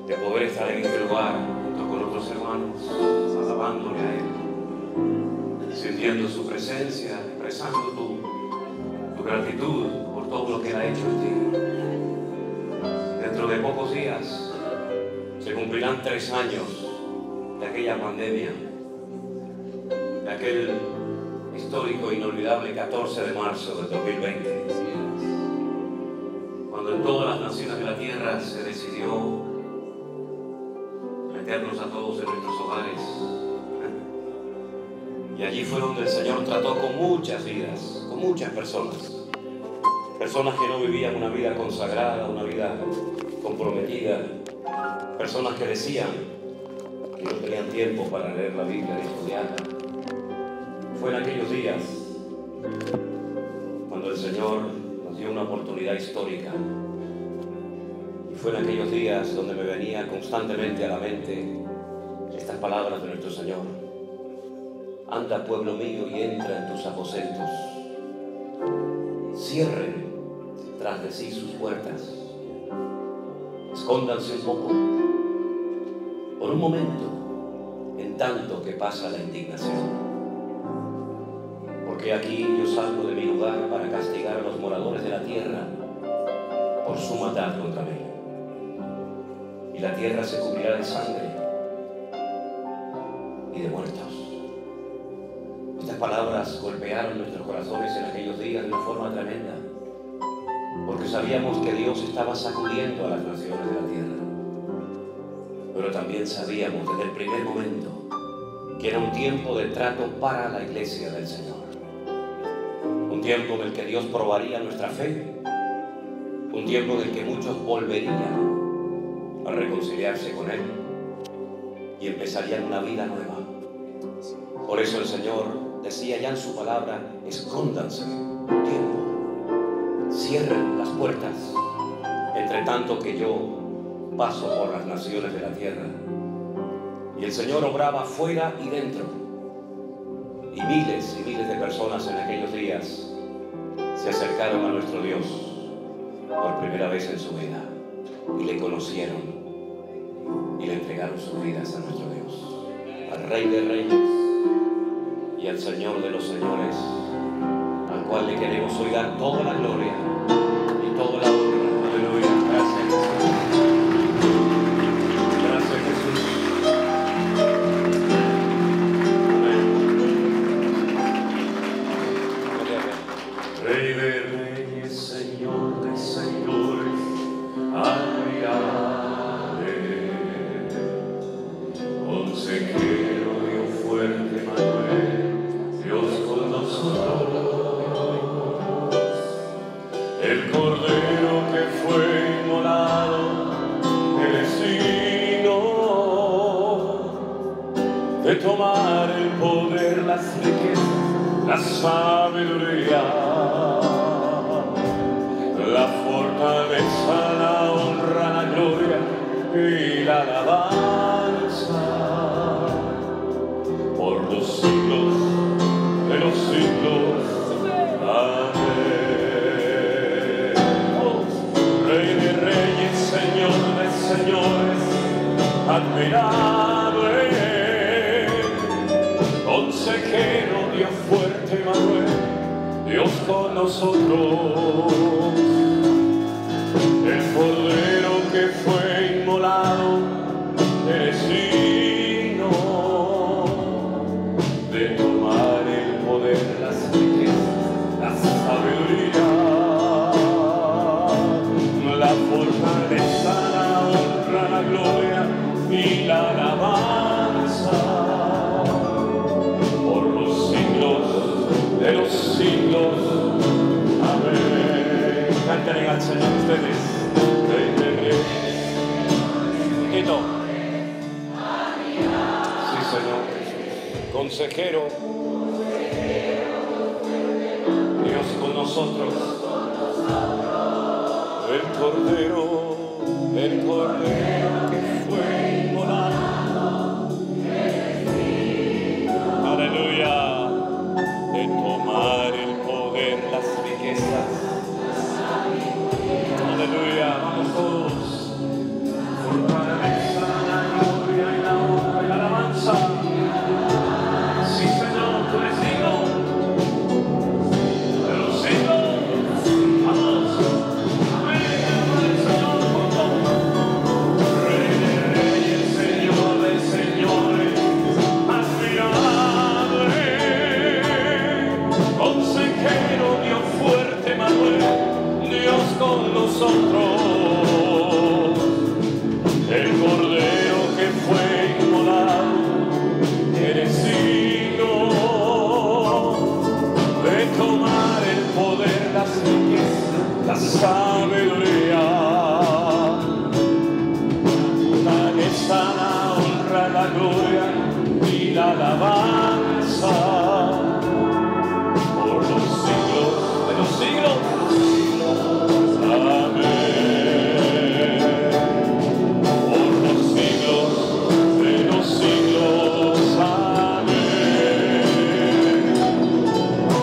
de poder estar en este lugar junto con otros hermanos, alabándole a Él, sintiendo su presencia, expresando tu gratitud por todo lo que Él ha hecho en ti. Dentro de pocos días se cumplirán 3 años de aquella pandemia, de aquel histórico e inolvidable 14 de marzo del 2020, cuando en todas las naciones de la tierra se decidió meternos a todos en nuestros hogares. Y allí fue donde el Señor trató con muchas vidas, con muchas personas que no vivían una vida consagrada, una vida comprometida, personas que decían que no tenían tiempo para leer la Biblia y estudiarla. Fue en aquellos días cuando el Señor nos dio una oportunidad histórica, y fue en aquellos días donde me venía constantemente a la mente estas palabras de nuestro Señor: anda, pueblo mío, y entra en tus aposentos, cierren tras de sí sus puertas, escóndanse un poco por un momento, en tanto que pasa la indignación. Porque aquí yo salgo de mi lugar para castigar a los moradores de la tierra por su maldad contra mí. Y la tierra se cubrirá de sangre y de muertos. Estas palabras golpearon nuestros corazones en aquellos días de una forma tremenda, porque sabíamos que Dios estaba sacudiendo a las naciones de la tierra. Pero también sabíamos desde el primer momento que era un tiempo de trato para la iglesia del Señor. Un tiempo en el que Dios probaría nuestra fe, un tiempo en el que muchos volverían a reconciliarse con Él y empezarían una vida nueva. Por eso el Señor decía ya en su palabra: escóndanse un tiempo, cierren las puertas, entre tanto que yo paso por las naciones de la tierra. Y el Señor obraba fuera y dentro, y miles de personas en aquellos días se acercaron a nuestro Dios por primera vez en su vida, y le conocieron y le entregaron sus vidas a nuestro Dios, al Rey de Reyes y al Señor de los Señores, al cual le queremos hoy dar toda la gloria y toda la honra. Aleluya. Gracias, Jesús. Gracias, Jesús. Rey de reyes, Señor de señores, admirable, consejero, Dios fuerte, Manuel, Dios con nosotros, el Cordero que fue inmolado, el signo de tomar el poder, las riquezas, la sabiduría, la fortaleza, la honra, la gloria y la alabanza por los siglos de los siglos. Amén. Oh, Rey de reyes, Señor de señores, admirable, consejero, Dios fuerte, Manuel, Dios con nosotros, el Cordero que fue inmolado, el signo de tomar el poder, las riquezas, la sabiduría, la fortaleza, la honra, la gloria y la alabanza por los siglos de los siglos. Amén. Canten al Señor ustedes. Rey de reyes. Tito. Sí, Señor. Consejero. Dios con nosotros. El Cordero que fue inmolado. Aleluya. De tomar el poder, las riquezas. Aleluya. Vamos todos. Fortaleza. gloria y la alabanza por los siglos de los siglos. Amén. Por los siglos de los siglos. Amén.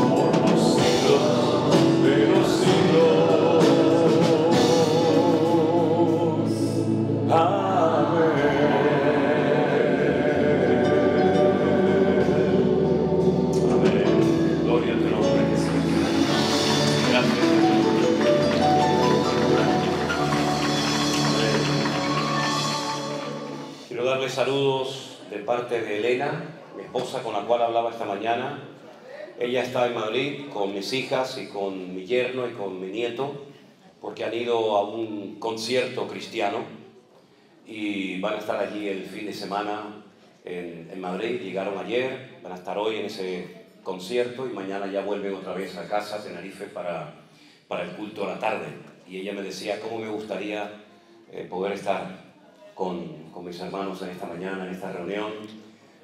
Por los siglos de los siglos. Quiero darle saludos de parte de Elena, mi esposa con la cual hablaba esta mañana. Ella está en Madrid con mis hijas y con mi yerno y con mi nieto, porque han ido a un concierto cristiano y van a estar allí el fin de semana en Madrid. Llegaron ayer, van a estar hoy en ese concierto y mañana ya vuelven otra vez a casa, a Tenerife, para el culto a la tarde. Y ella me decía cómo me gustaría poder estar con mis hermanos en esta mañana, en esta reunión,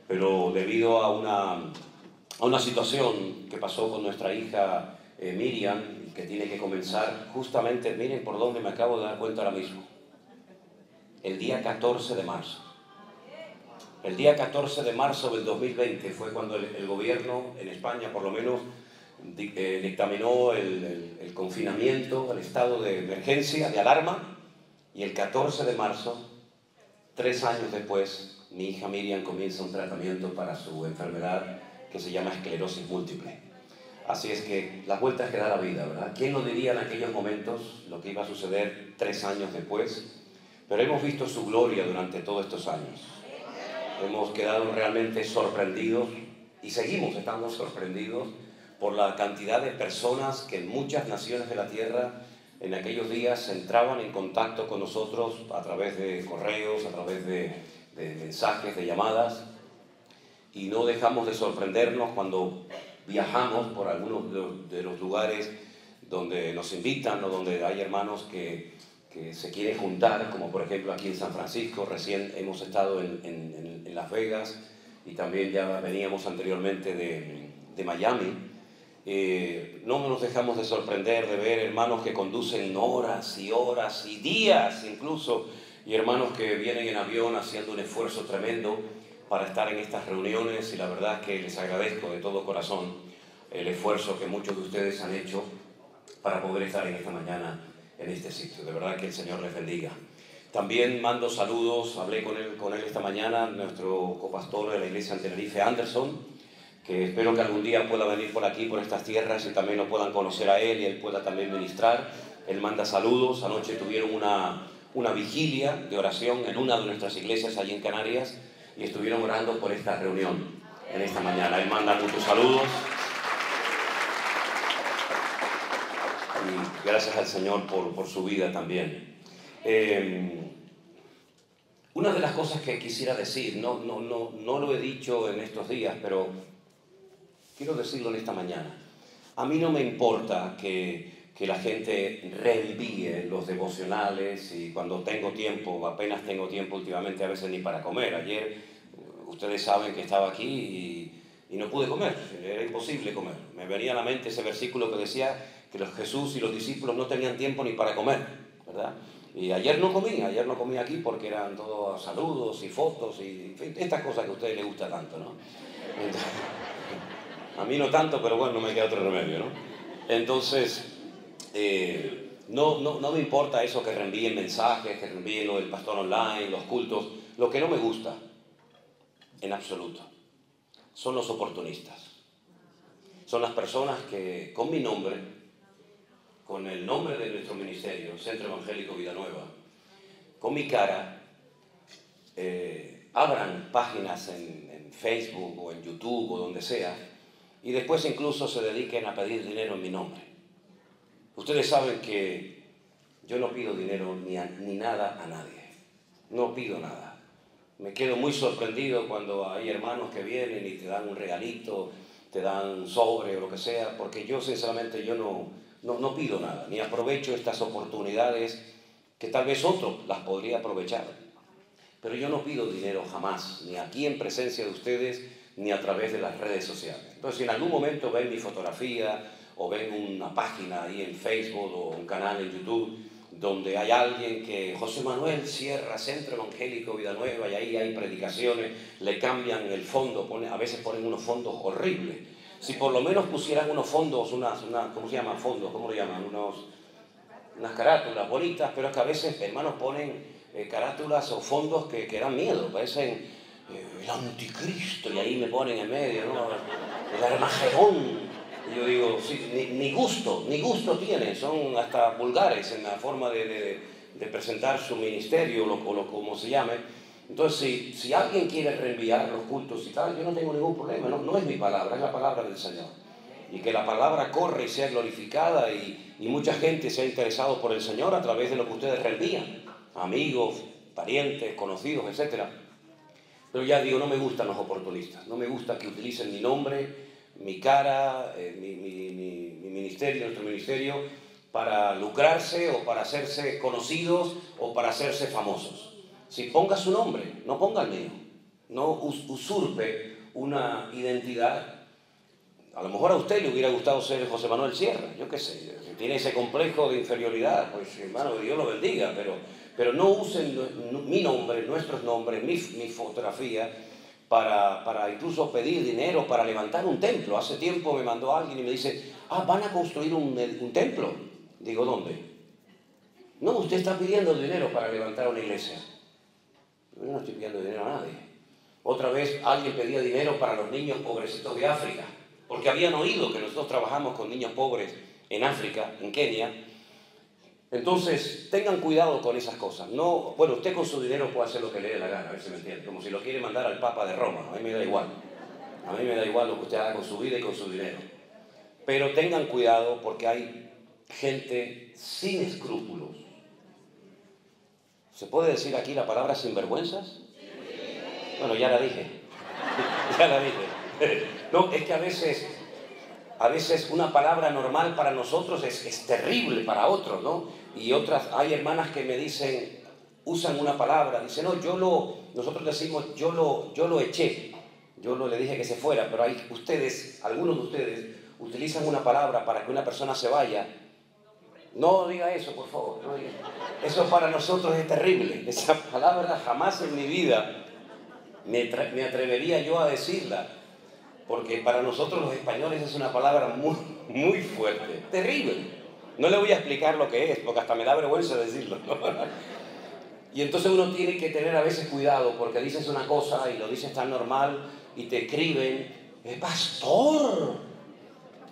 pero debido a una situación que pasó con nuestra hija Miriam, que tiene que comenzar justamente, miren por dónde me acabo de dar cuenta ahora mismo, el día 14 de marzo. El día 14 de marzo del 2020 fue cuando el gobierno en España, por lo menos, dictaminó el confinamiento, el estado de emergencia, de alarma, y el 14 de marzo, 3 años después, mi hija Miriam comienza un tratamiento para su enfermedad que se llama esclerosis múltiple. Así es que las vueltas que da la vida, ¿verdad? ¿Quién nos diría en aquellos momentos lo que iba a suceder 3 años después? Pero hemos visto su gloria durante todos estos años. Hemos quedado realmente sorprendidos y seguimos estando sorprendidos por la cantidad de personas que en muchas naciones de la tierra en aquellos días entraban en contacto con nosotros a través de correos, a través de mensajes, de llamadas, y no dejamos de sorprendernos cuando viajamos por algunos de los lugares donde nos invitan o donde hay hermanos que se quieren juntar, como por ejemplo aquí en San Francisco. Recién hemos estado en Las Vegas y también ya veníamos anteriormente de Miami. No nos dejamos de sorprender de ver hermanos que conducen horas y horas y días incluso, y hermanos que vienen en avión haciendo un esfuerzo tremendo para estar en estas reuniones, y la verdad es que les agradezco de todo corazón el esfuerzo que muchos de ustedes han hecho para poder estar en esta mañana en este sitio. De verdad que el Señor les bendiga. También mando saludos, hablé con él esta mañana, nuestro copastor de la iglesia en Tenerife, Anderson, que espero que algún día pueda venir por aquí, por estas tierras, y también lo puedan conocer a él y él pueda también ministrar. Él manda saludos. Anoche tuvieron una vigilia de oración en una de nuestras iglesias allí en Canarias y estuvieron orando por esta reunión en esta mañana. Él manda muchos saludos. Y gracias al Señor por su vida también. Una de las cosas que quisiera decir, no lo he dicho en estos días, pero quiero decirlo en esta mañana. A mí no me importa que la gente reenvíe los devocionales, y cuando tengo tiempo, apenas tengo tiempo últimamente, a veces ni para comer. Ayer, ustedes saben que estaba aquí y no pude comer, era imposible comer. Me venía a la mente ese versículo que decía que Jesús y los discípulos no tenían tiempo ni para comer, ¿verdad? Y ayer no comí aquí porque eran todos saludos y fotos y estas cosas que a ustedes les gusta tanto, ¿no? Entonces, a mí no tanto, pero bueno, no me queda otro remedio, ¿no? Entonces, no me importa eso, que reenvíen mensajes, que reenvíen lo del pastor online, los cultos. Lo que no me gusta, en absoluto, son los oportunistas. Son las personas que con mi nombre, con el nombre de nuestro ministerio, Centro Evangélico Vida Nueva, con mi cara, abran páginas en Facebook o en YouTube o donde sea, y después incluso se dediquen a pedir dinero en mi nombre. Ustedes saben que yo no pido dinero ni nada a nadie. No pido nada. Me quedo muy sorprendido cuando hay hermanos que vienen y te dan un regalito, te dan un sobre o lo que sea, porque yo sinceramente no pido nada, ni aprovecho estas oportunidades que tal vez otro las podría aprovechar. pero yo no pido dinero jamás, ni aquí en presencia de ustedes, ni a través de las redes sociales. Entonces, si en algún momento ven mi fotografía o ven una página ahí en Facebook o un canal en YouTube donde hay alguien que, José Manuel Sierra, Centro Evangélico Vida Nueva, y ahí hay predicaciones, le cambian el fondo, a veces ponen unos fondos horribles. Si por lo menos pusieran unos fondos, ¿cómo se llaman fondos? ¿Cómo lo llaman? Unas carátulas bonitas, pero es que a veces, hermanos, ponen carátulas o fondos que dan miedo, parecen el anticristo, y ahí me ponen en medio, ¿no? El Armagedón. Y yo digo, sí, ni gusto tienen, son hasta vulgares en la forma de presentar su ministerio, o como se llame. Entonces, si alguien quiere reenviar los cultos y tal, yo no tengo ningún problema, no es mi palabra, es la palabra del Señor. Y que la palabra corre y sea glorificada, y mucha gente se ha interesado por el Señor a través de lo que ustedes reenvían, amigos, parientes, conocidos, etc. Pero ya digo, no me gustan los oportunistas, no me gusta que utilicen mi nombre, mi cara, mi ministerio, nuestro ministerio, para lucrarse o para hacerse conocidos o para hacerse famosos. Si ponga su nombre, no ponga el mío, no usurpe una identidad. A lo mejor a usted le hubiera gustado ser José Manuel Sierra, yo qué sé, si tiene ese complejo de inferioridad, pues hermano, Dios lo bendiga, pero no usen mi nombre, nuestros nombres, mi fotografía, para incluso pedir dinero para levantar un templo. Hace tiempo me mandó alguien y me dice, van a construir un templo. Digo, ¿dónde? No, usted está pidiendo dinero para levantar una iglesia. Yo no estoy pidiendo dinero a nadie. Otra vez alguien pedía dinero para los niños pobrecitos de África, porque habían oído que nosotros trabajamos con niños pobres en África, en Kenia. Entonces, tengan cuidado con esas cosas. No, bueno, usted con su dinero puede hacer lo que le dé la gana, a ver si me entiende. Como si lo quiere mandar al Papa de Roma, a mí me da igual. A mí me da igual lo que usted haga con su vida y con su dinero. Pero tengan cuidado porque hay gente sin escrúpulos. ¿Se puede decir aquí la palabra sinvergüenzas? Bueno, ya la dije. Ya la dije. No, es que a veces una palabra normal para nosotros es terrible para otros, ¿no? Y hay hermanas que me dicen, usan una palabra, dicen, no, nosotros decimos, yo lo eché, le dije que se fuera, pero algunos de ustedes utilizan una palabra para que una persona se vaya. No diga eso, por favor, no diga. Eso para nosotros es terrible. Esa palabra jamás en mi vida me atrevería yo a decirla. Porque para nosotros los españoles es una palabra muy, muy fuerte, terrible. No le voy a explicar lo que es, porque hasta me da vergüenza decirlo, ¿no? Y entonces uno tiene que tener a veces cuidado, porque dices una cosa y lo dices tan normal y te escriben, pastor.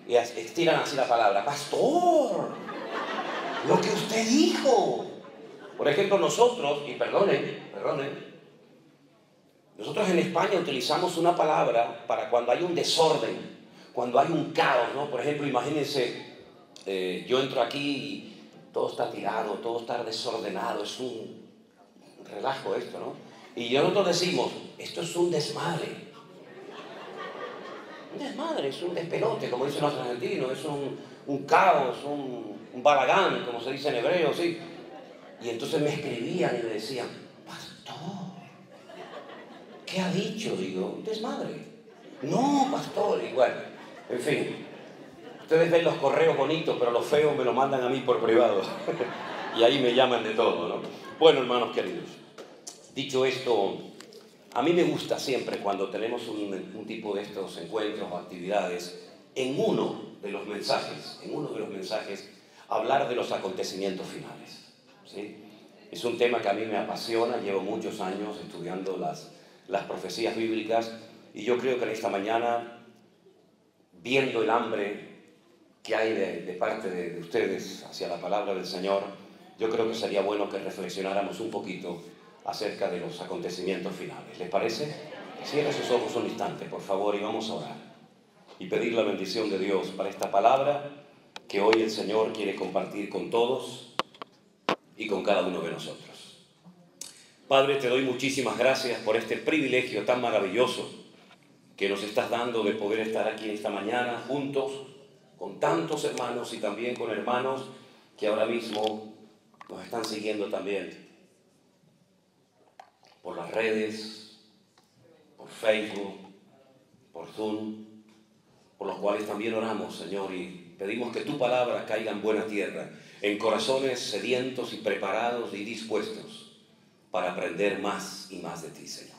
Y estiran así la palabra, pastor, lo que usted dijo. Por ejemplo, nosotros, y perdonen, nosotros en España utilizamos una palabra para cuando hay un desorden, cuando hay un caos, ¿no? Por ejemplo, imagínense, yo entro aquí y todo está tirado, todo está desordenado, es un relajo esto, ¿no? Y nosotros decimos, esto es un desmadre. Un desmadre, es un despelote, como dicen los argentinos, es un caos, un balagán, como se dice en hebreo, ¿sí? Y entonces me escribían y me decían, pastor, ¿qué ha dicho? Digo, un desmadre. No, pastor, igual. En fin, ustedes ven los correos bonitos, pero los feos me los mandan a mí por privado. Y ahí me llaman de todo, ¿no? Bueno, hermanos queridos, dicho esto, a mí me gusta siempre cuando tenemos un tipo de estos encuentros o actividades, en uno de los mensajes, hablar de los acontecimientos finales, ¿sí? Es un tema que a mí me apasiona, llevo muchos años estudiando las profecías bíblicas, y yo creo que en esta mañana, viendo el hambre que hay de parte de ustedes hacia la palabra del Señor, yo creo que sería bueno que reflexionáramos un poquito acerca de los acontecimientos finales. ¿Les parece? Cierren sus ojos un instante, por favor, y vamos a orar y pedir la bendición de Dios para esta palabra que hoy el Señor quiere compartir con todos y con cada uno de nosotros. Padre, te doy muchísimas gracias por este privilegio tan maravilloso que nos estás dando de poder estar aquí esta mañana juntos con tantos hermanos y también con hermanos que ahora mismo nos están siguiendo también por las redes, por Facebook, por Zoom, por los cuales también oramos, Señor, y pedimos que tu palabra caiga en buena tierra, en corazones sedientos y preparados y dispuestos para aprender más y más de ti, Señor.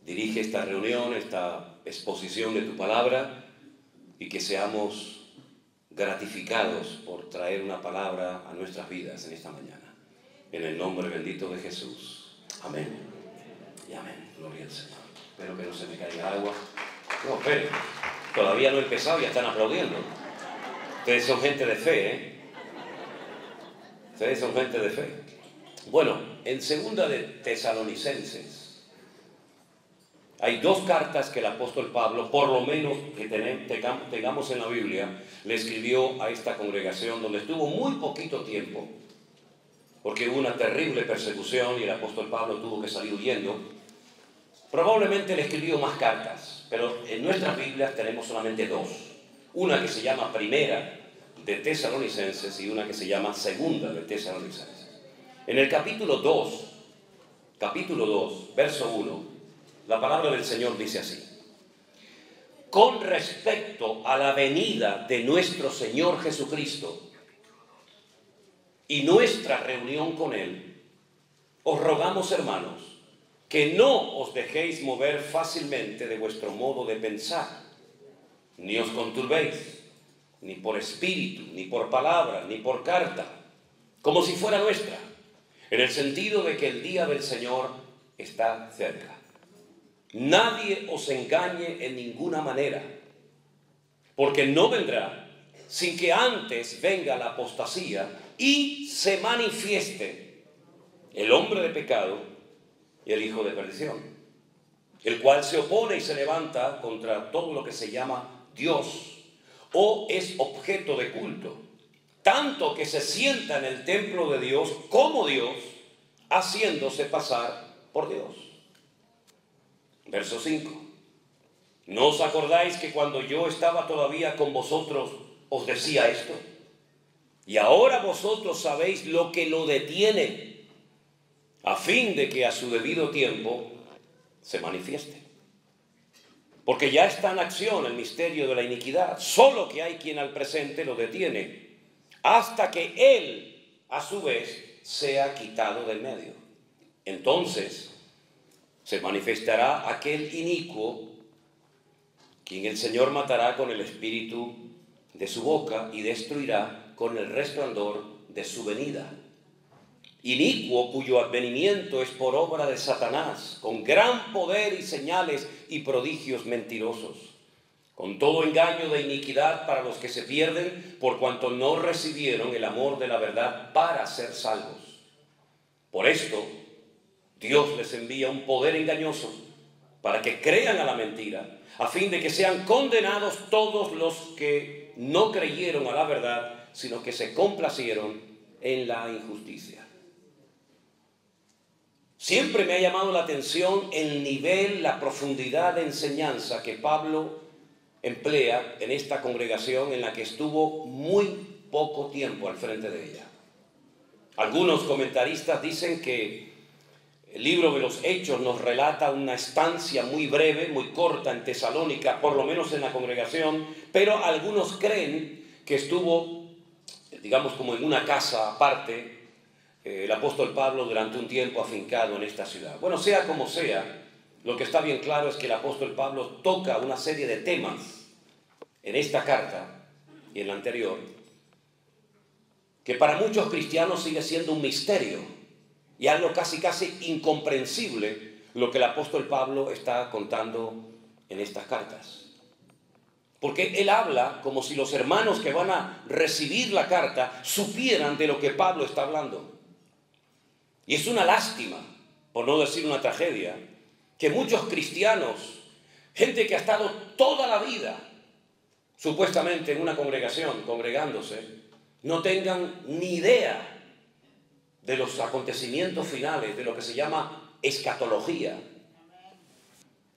Dirige esta reunión, esta exposición de tu palabra, y que seamos gratificados por traer una palabra a nuestras vidas en esta mañana. En el nombre bendito de Jesús. Amén. Y amén. Gloria al Señor. Espero que no se me caiga agua. No, esperen. Todavía no he empezado y ya están aplaudiendo. Ustedes son gente de fe, ¿eh? Ustedes son gente de fe. Bueno, en segunda de Tesalonicenses hay dos cartas que el apóstol Pablo, por lo menos que tengamos en la Biblia, le escribió a esta congregación donde estuvo muy poquito tiempo, porque hubo una terrible persecución y el apóstol Pablo tuvo que salir huyendo. Probablemente le escribió más cartas, pero en nuestras Biblias tenemos solamente dos. Una que se llama Primera de Tesalonicenses y una que se llama Segunda de Tesalonicenses. En el capítulo 2, verso 1, la palabra del Señor dice así: con respecto a la venida de nuestro Señor Jesucristo y nuestra reunión con Él, os rogamos, hermanos, que no os dejéis mover fácilmente de vuestro modo de pensar, ni os conturbéis, ni por espíritu, ni por palabra, ni por carta, como si fuera nuestra, en el sentido de que el día del Señor está cerca. Nadie os engañe en ninguna manera, porque no vendrá sin que antes venga la apostasía y se manifieste el hombre de pecado y el hijo de perdición, el cual se opone y se levanta contra todo lo que se llama Dios o es objeto de culto, tanto que se sienta en el templo de Dios como Dios, haciéndose pasar por Dios. Verso 5. ¿No os acordáis que cuando yo estaba todavía con vosotros os decía esto? Y ahora vosotros sabéis lo que lo detiene, a fin de que a su debido tiempo se manifieste. Porque ya está en acción el misterio de la iniquidad, solo que hay quien al presente lo detiene, hasta que él, a su vez, sea quitado del medio. Entonces se manifestará aquel inicuo, quien el Señor matará con el espíritu de su boca y destruirá con el resplandor de su venida. Inicuo cuyo advenimiento es por obra de Satanás, con gran poder y señales y prodigios mentirosos, con todo engaño de iniquidad para los que se pierden, por cuanto no recibieron el amor de la verdad para ser salvos. Por esto Dios les envía un poder engañoso para que crean a la mentira, a fin de que sean condenados todos los que no creyeron a la verdad, sino que se complacieron en la injusticia. Siempre me ha llamado la atención el nivel, la profundidad de enseñanza que Pablo emplea en esta congregación en la que estuvo muy poco tiempo al frente de ella. Algunos comentaristas dicen que el libro de los Hechos nos relata una estancia muy breve, muy corta en Tesalónica, por lo menos en la congregación, pero algunos creen que estuvo, digamos, como en una casa aparte, el apóstol Pablo durante un tiempo afincado en esta ciudad. Bueno, sea como sea, lo que está bien claro es que el apóstol Pablo toca una serie de temas en esta carta y en la anterior, que para muchos cristianos sigue siendo un misterio y algo casi incomprensible lo que el apóstol Pablo está contando en estas cartas. Porque él habla como si los hermanos que van a recibir la carta supieran de lo que Pablo está hablando. Y es una lástima, por no decir una tragedia, que muchos cristianos, gente que ha estado toda la vida supuestamente en una congregación, congregándose, no tengan ni idea de los acontecimientos finales, de lo que se llama escatología,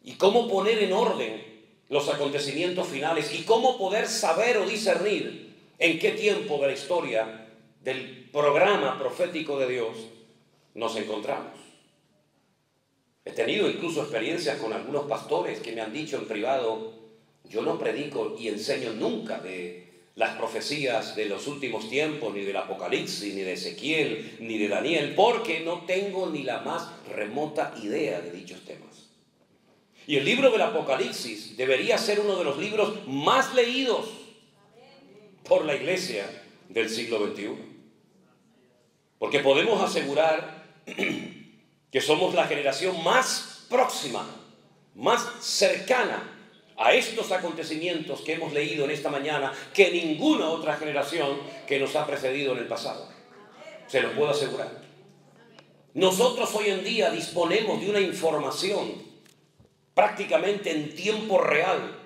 y cómo poner en orden los acontecimientos finales, y cómo poder saber o discernir en qué tiempo de la historia del programa profético de Dios nos encontramos. tenido incluso experiencias con algunos pastores que me han dicho en privado: yo no predico y enseño nunca de las profecías de los últimos tiempos, ni del Apocalipsis, ni de Ezequiel, ni de Daniel, porque no tengo ni la más remota idea de dichos temas. Y el libro del Apocalipsis debería ser uno de los libros más leídos por la iglesia del siglo XXI. Porque podemos asegurar que somos la generación más próxima, más cercana a estos acontecimientos que hemos leído en esta mañana que ninguna otra generación que nos ha precedido en el pasado. Se lo puedo asegurar. Nosotros hoy en día disponemos de una información prácticamente en tiempo real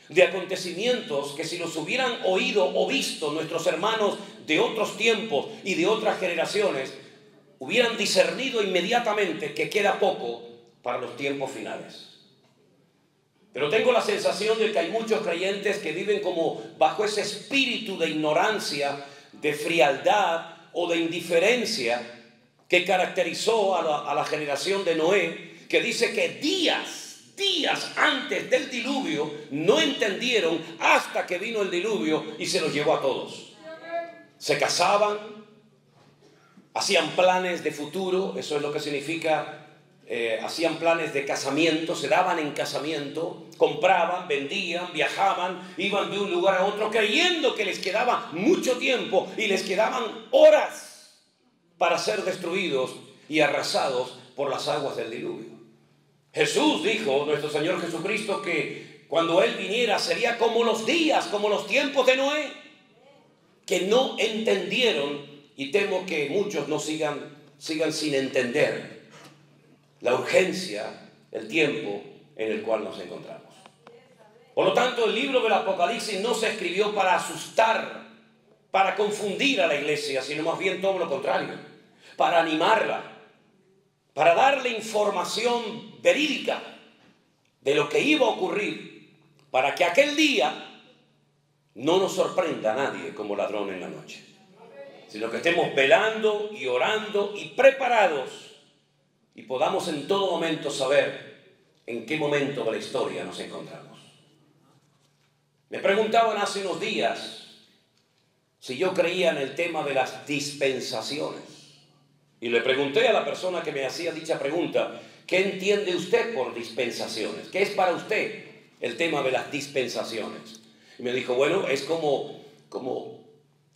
de acontecimientos que si los hubieran oído o visto nuestros hermanos de otros tiempos y de otras generaciones, hubieran discernido inmediatamente que queda poco para los tiempos finales. Pero tengo la sensación de que hay muchos creyentes que viven como bajo ese espíritu de ignorancia, de frialdad o de indiferencia que caracterizó a la generación de Noé, que dice que días antes del diluvio no entendieron hasta que vino el diluvio y se los llevó a todos. Se casaban, hacían planes de futuro, eso es lo que significa. Hacían planes de casamiento, se daban en casamiento, compraban, vendían, viajaban, iban de un lugar a otro creyendo que les quedaba mucho tiempo y les quedaban horas para ser destruidos y arrasados por las aguas del diluvio. Jesús dijo, nuestro Señor Jesucristo, que cuando Él viniera sería como los días, como los tiempos de Noé, que no entendieron, y temo que muchos no sigan sin entender la urgencia, el tiempo en el cual nos encontramos. Por lo tanto, el libro del Apocalipsis no se escribió para asustar, para confundir a la iglesia, sino más bien todo lo contrario, para animarla, para darle información verídica de lo que iba a ocurrir, para que aquel día no nos sorprenda a nadie como ladrón en la noche, sino que estemos velando y orando y preparados y podamos en todo momento saber en qué momento de la historia nos encontramos. Me preguntaban hace unos días si yo creía en el tema de las dispensaciones. Y le pregunté a la persona que me hacía dicha pregunta, ¿qué entiende usted por dispensaciones? ¿Qué es para usted el tema de las dispensaciones? Y me dijo, bueno, es como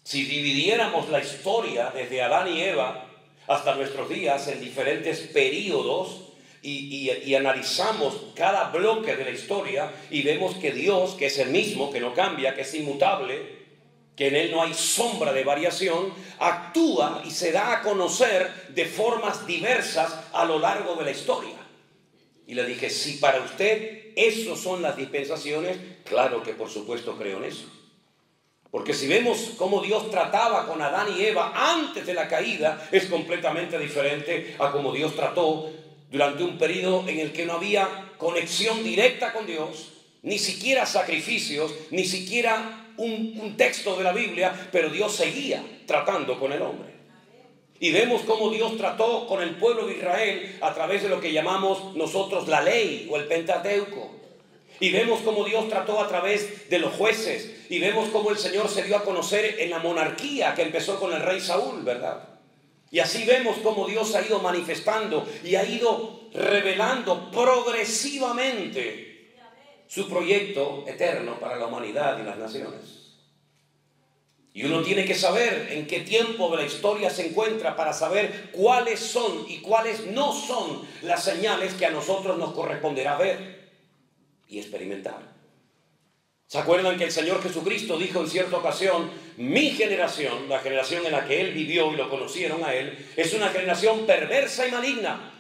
si dividiéramos la historia desde Adán y Eva hasta nuestros días en diferentes periodos y analizamos cada bloque de la historia y vemos que Dios, que es el mismo, que no cambia, que es inmutable, que en Él no hay sombra de variación, actúa y se da a conocer de formas diversas a lo largo de la historia. Y le dije, si para usted eso son las dispensaciones, claro que por supuesto creo en eso. Porque si vemos cómo Dios trataba con Adán y Eva antes de la caída, es completamente diferente a cómo Dios trató durante un periodo en el que no había conexión directa con Dios, ni siquiera sacrificios, ni siquiera un texto de la Biblia, pero Dios seguía tratando con el hombre. Y vemos cómo Dios trató con el pueblo de Israel a través de lo que llamamos nosotros la ley o el Pentateuco. Y vemos cómo Dios trató a través de los jueces. Y vemos cómo el Señor se dio a conocer en la monarquía que empezó con el rey Saúl, ¿verdad? Y así vemos cómo Dios ha ido manifestando y ha ido revelando progresivamente su proyecto eterno para la humanidad y las naciones. Y uno tiene que saber en qué tiempo de la historia se encuentra para saber cuáles son y cuáles no son las señales que a nosotros nos corresponderá ver y experimentar. ¿Se acuerdan que el Señor Jesucristo dijo en cierta ocasión, mi generación, la generación en la que Él vivió y lo conocieron a Él, es una generación perversa y maligna,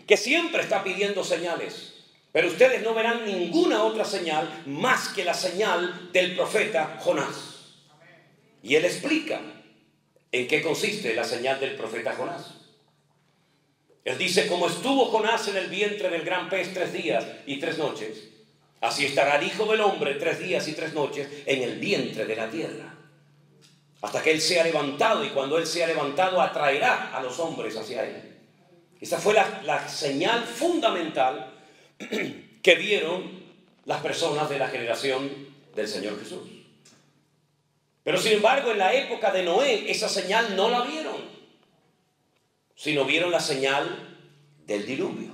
que siempre está pidiendo señales? Pero ustedes no verán ninguna otra señal más que la señal del profeta Jonás. Y Él explica en qué consiste la señal del profeta Jonás. Él dice, como estuvo Jonás en el vientre del gran pez 3 días y 3 noches, así estará el Hijo del Hombre 3 días y 3 noches en el vientre de la tierra, hasta que Él sea levantado, y cuando Él sea levantado atraerá a los hombres hacia Él. Esa fue la señal fundamental que vieron las personas de la generación del Señor Jesús. Pero sin embargo, en la época de Noé, esa señal no la vieron, sino vieron la señal del diluvio.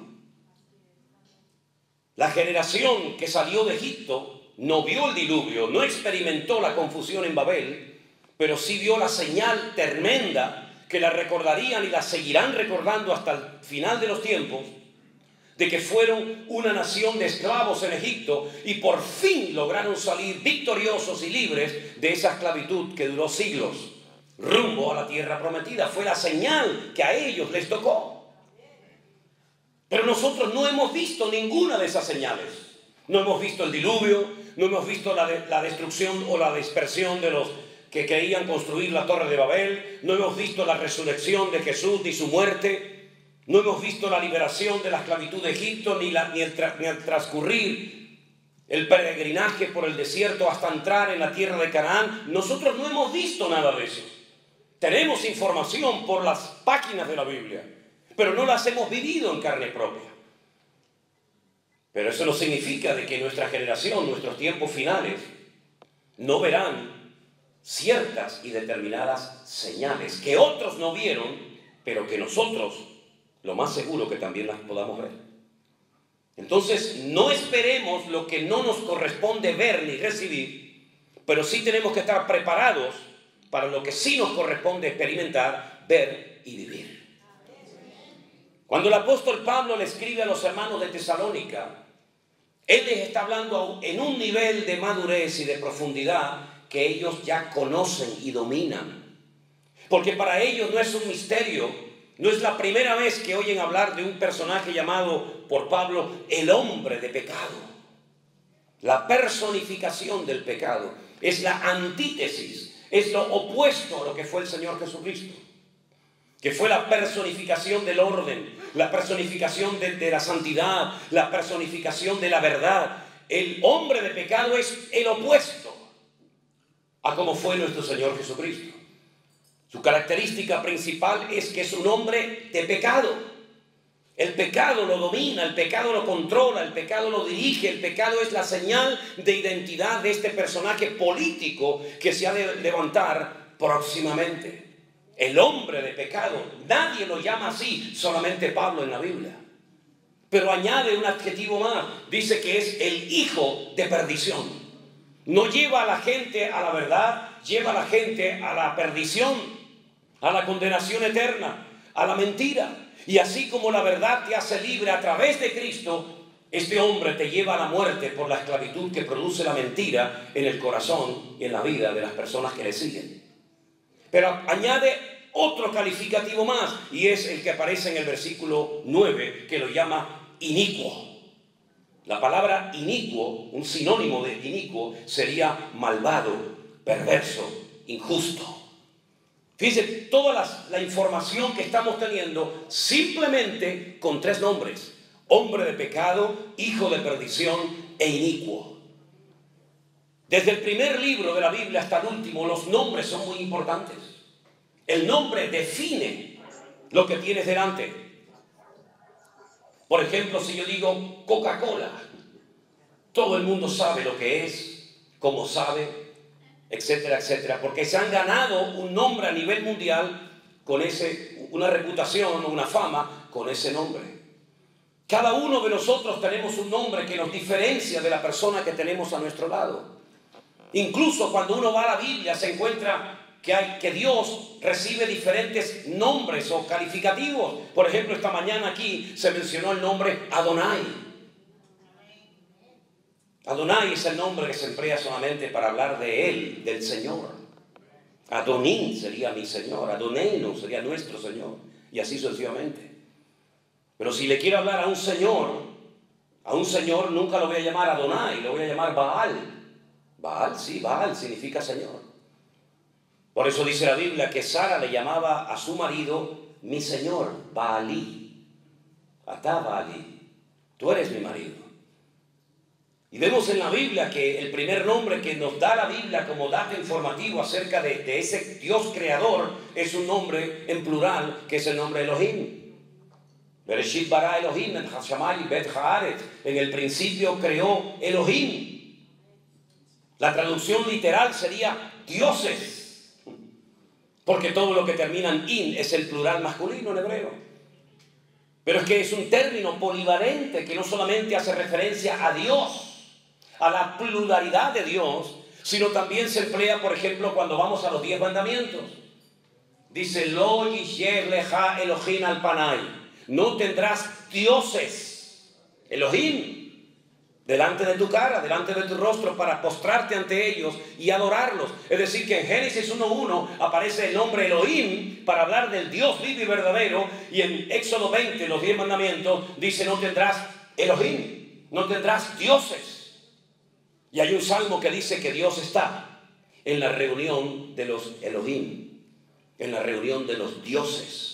La generación que salió de Egipto no vio el diluvio, no experimentó la confusión en Babel, pero sí vio la señal tremenda que la recordarían y la seguirán recordando hasta el final de los tiempos, de que fueron una nación de esclavos en Egipto y por fin lograron salir victoriosos y libres de esa esclavitud que duró siglos, rumbo a la tierra prometida. Fue la señal que a ellos les tocó. Pero nosotros no hemos visto ninguna de esas señales. No hemos visto el diluvio, no hemos visto la destrucción o la dispersión de los que creían construir la Torre de Babel, no hemos visto la resurrección de Jesús ni su muerte, no hemos visto la liberación de la esclavitud de Egipto, ni el transcurrir el peregrinaje por el desierto hasta entrar en la tierra de Canaán. Nosotros no hemos visto nada de eso. Tenemos información por las páginas de la Biblia, pero no las hemos vivido en carne propia. Pero eso no significa de que nuestra generación, nuestros tiempos finales, no verán ciertas y determinadas señales que otros no vieron, pero que nosotros, lo más seguro que también las podamos ver. Entonces, no esperemos lo que no nos corresponde ver ni recibir, pero sí tenemos que estar preparados para lo que sí nos corresponde experimentar, ver y vivir. Cuando el apóstol Pablo le escribe a los hermanos de Tesalónica, él les está hablando en un nivel de madurez y de profundidad que ellos ya conocen y dominan. Porque para ellos no es un misterio, no es la primera vez que oyen hablar de un personaje llamado por Pablo el hombre de pecado. La personificación del pecado es la antítesis, es lo opuesto a lo que fue el Señor Jesucristo, que fue la personificación del orden, la personificación de la santidad, la personificación de la verdad. El hombre de pecado es el opuesto a como fue nuestro Señor Jesucristo. Su característica principal es que es un hombre de pecado. El pecado lo domina, el pecado lo controla, el pecado lo dirige, el pecado es la señal de identidad de este personaje político que se ha de levantar próximamente. El hombre de pecado, nadie lo llama así, solamente Pablo en la Biblia. Pero añade un adjetivo más, dice que es el hijo de perdición. No lleva a la gente a la verdad, lleva a la gente a la perdición, a la condenación eterna, a la mentira. Y así como la verdad te hace libre a través de Cristo, este hombre te lleva a la muerte por la esclavitud que produce la mentira en el corazón y en la vida de las personas que le siguen. Pero añade otro calificativo más, y es el que aparece en el versículo 9, que lo llama inicuo. La palabra inicuo, un sinónimo de inicuo, sería malvado, perverso, injusto. Fíjense, toda la información que estamos teniendo simplemente con tres nombres: hombre de pecado, hijo de perdición e inicuo. Desde el primer libro de la Biblia hasta el último, los nombres son muy importantes. El nombre define lo que tienes delante. Por ejemplo, si yo digo Coca-Cola, todo el mundo sabe lo que es, cómo sabe, etcétera, etcétera, porque se han ganado un nombre a nivel mundial con una reputación o una fama con ese nombre. Cada uno de nosotros tenemos un nombre que nos diferencia de la persona que tenemos a nuestro lado. Incluso cuando uno va a la Biblia se encuentra que Dios recibe diferentes nombres o calificativos. Por ejemplo, esta mañana aquí se mencionó el nombre Adonai. Adonai es el nombre que se emplea solamente para hablar de Él, del Señor. Adonín sería mi Señor, Adoneno sería nuestro Señor, y así sucesivamente. Pero si le quiero hablar a un Señor nunca lo voy a llamar Adonai, lo voy a llamar Baal. Baal, sí, Baal significa Señor. Por eso dice la Biblia que Sara le llamaba a su marido mi Señor, Baalí. Atá Baalí, tú eres mi marido. Y vemos en la Biblia que el primer nombre que nos da la Biblia como dato informativo acerca de ese Dios creador es un nombre en plural, que es el nombre Elohim. Bereshit bara Elohim et hashamayim bet haaretz. En el principio creó Elohim. La traducción literal sería dioses, porque todo lo que termina en in es el plural masculino en hebreo. Pero es que es un término polivalente que no solamente hace referencia a Dios, a la pluralidad de Dios, sino también se emplea, por ejemplo, cuando vamos a los 10 mandamientos. Dice, Lo yisher leja Elohim al panay. No tendrás dioses, Elohim, delante de tu cara, delante de tu rostro, para postrarte ante ellos y adorarlos. Es decir, que en Génesis 1:1 aparece el nombre Elohim para hablar del Dios vivo y verdadero, y en Éxodo 20, los 10 mandamientos, dice, no tendrás Elohim, no tendrás dioses. Y hay un salmo que dice que Dios está en la reunión de los Elohim, en la reunión de los dioses.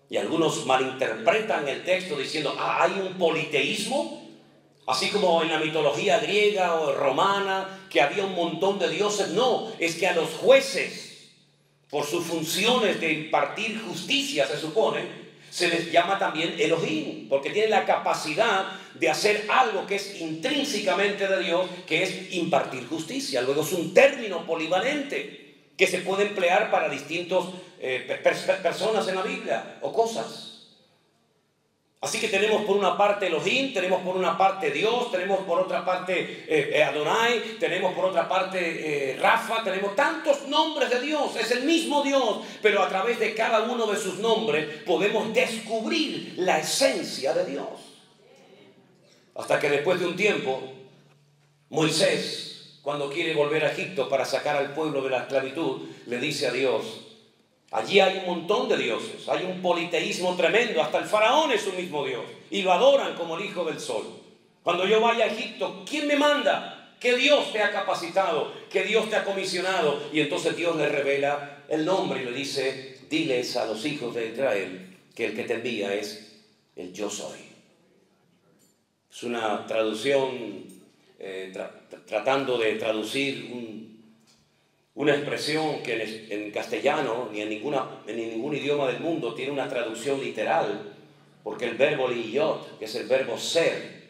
Y algunos malinterpretan el texto diciendo, hay un politeísmo, así como en la mitología griega o romana, que había un montón de dioses. No, es que a los jueces, por sus funciones de impartir justicia, se supone, se les llama también Elohim, porque tienen la capacidad de hacer algo que es intrínsecamente de Dios, que es impartir justicia. Luego es un término polivalente que se puede emplear para distintas personas en la Biblia o cosas. Así que tenemos por una parte Elohim, tenemos por una parte Dios, tenemos por otra parte Adonai, tenemos por otra parte Rafa, tenemos tantos nombres de Dios, es el mismo Dios, pero a través de cada uno de sus nombres podemos descubrir la esencia de Dios. Hasta que después de un tiempo, Moisés, cuando quiere volver a Egipto para sacar al pueblo de la esclavitud, le dice a Dios, allí hay un montón de dioses, hay un politeísmo tremendo, hasta el faraón es un mismo Dios, y lo adoran como el hijo del sol. Cuando yo vaya a Egipto, ¿quién me manda? ¿Qué Dios te ha capacitado? ¿Qué Dios te ha comisionado? Y entonces Dios le revela el nombre y le dice, diles a los hijos de Israel que el que te envía es el yo soy. Es una traducción, tratando de traducir una expresión que en castellano ni en ningún idioma del mundo tiene una traducción literal, porque el verbo liyot, que es el verbo ser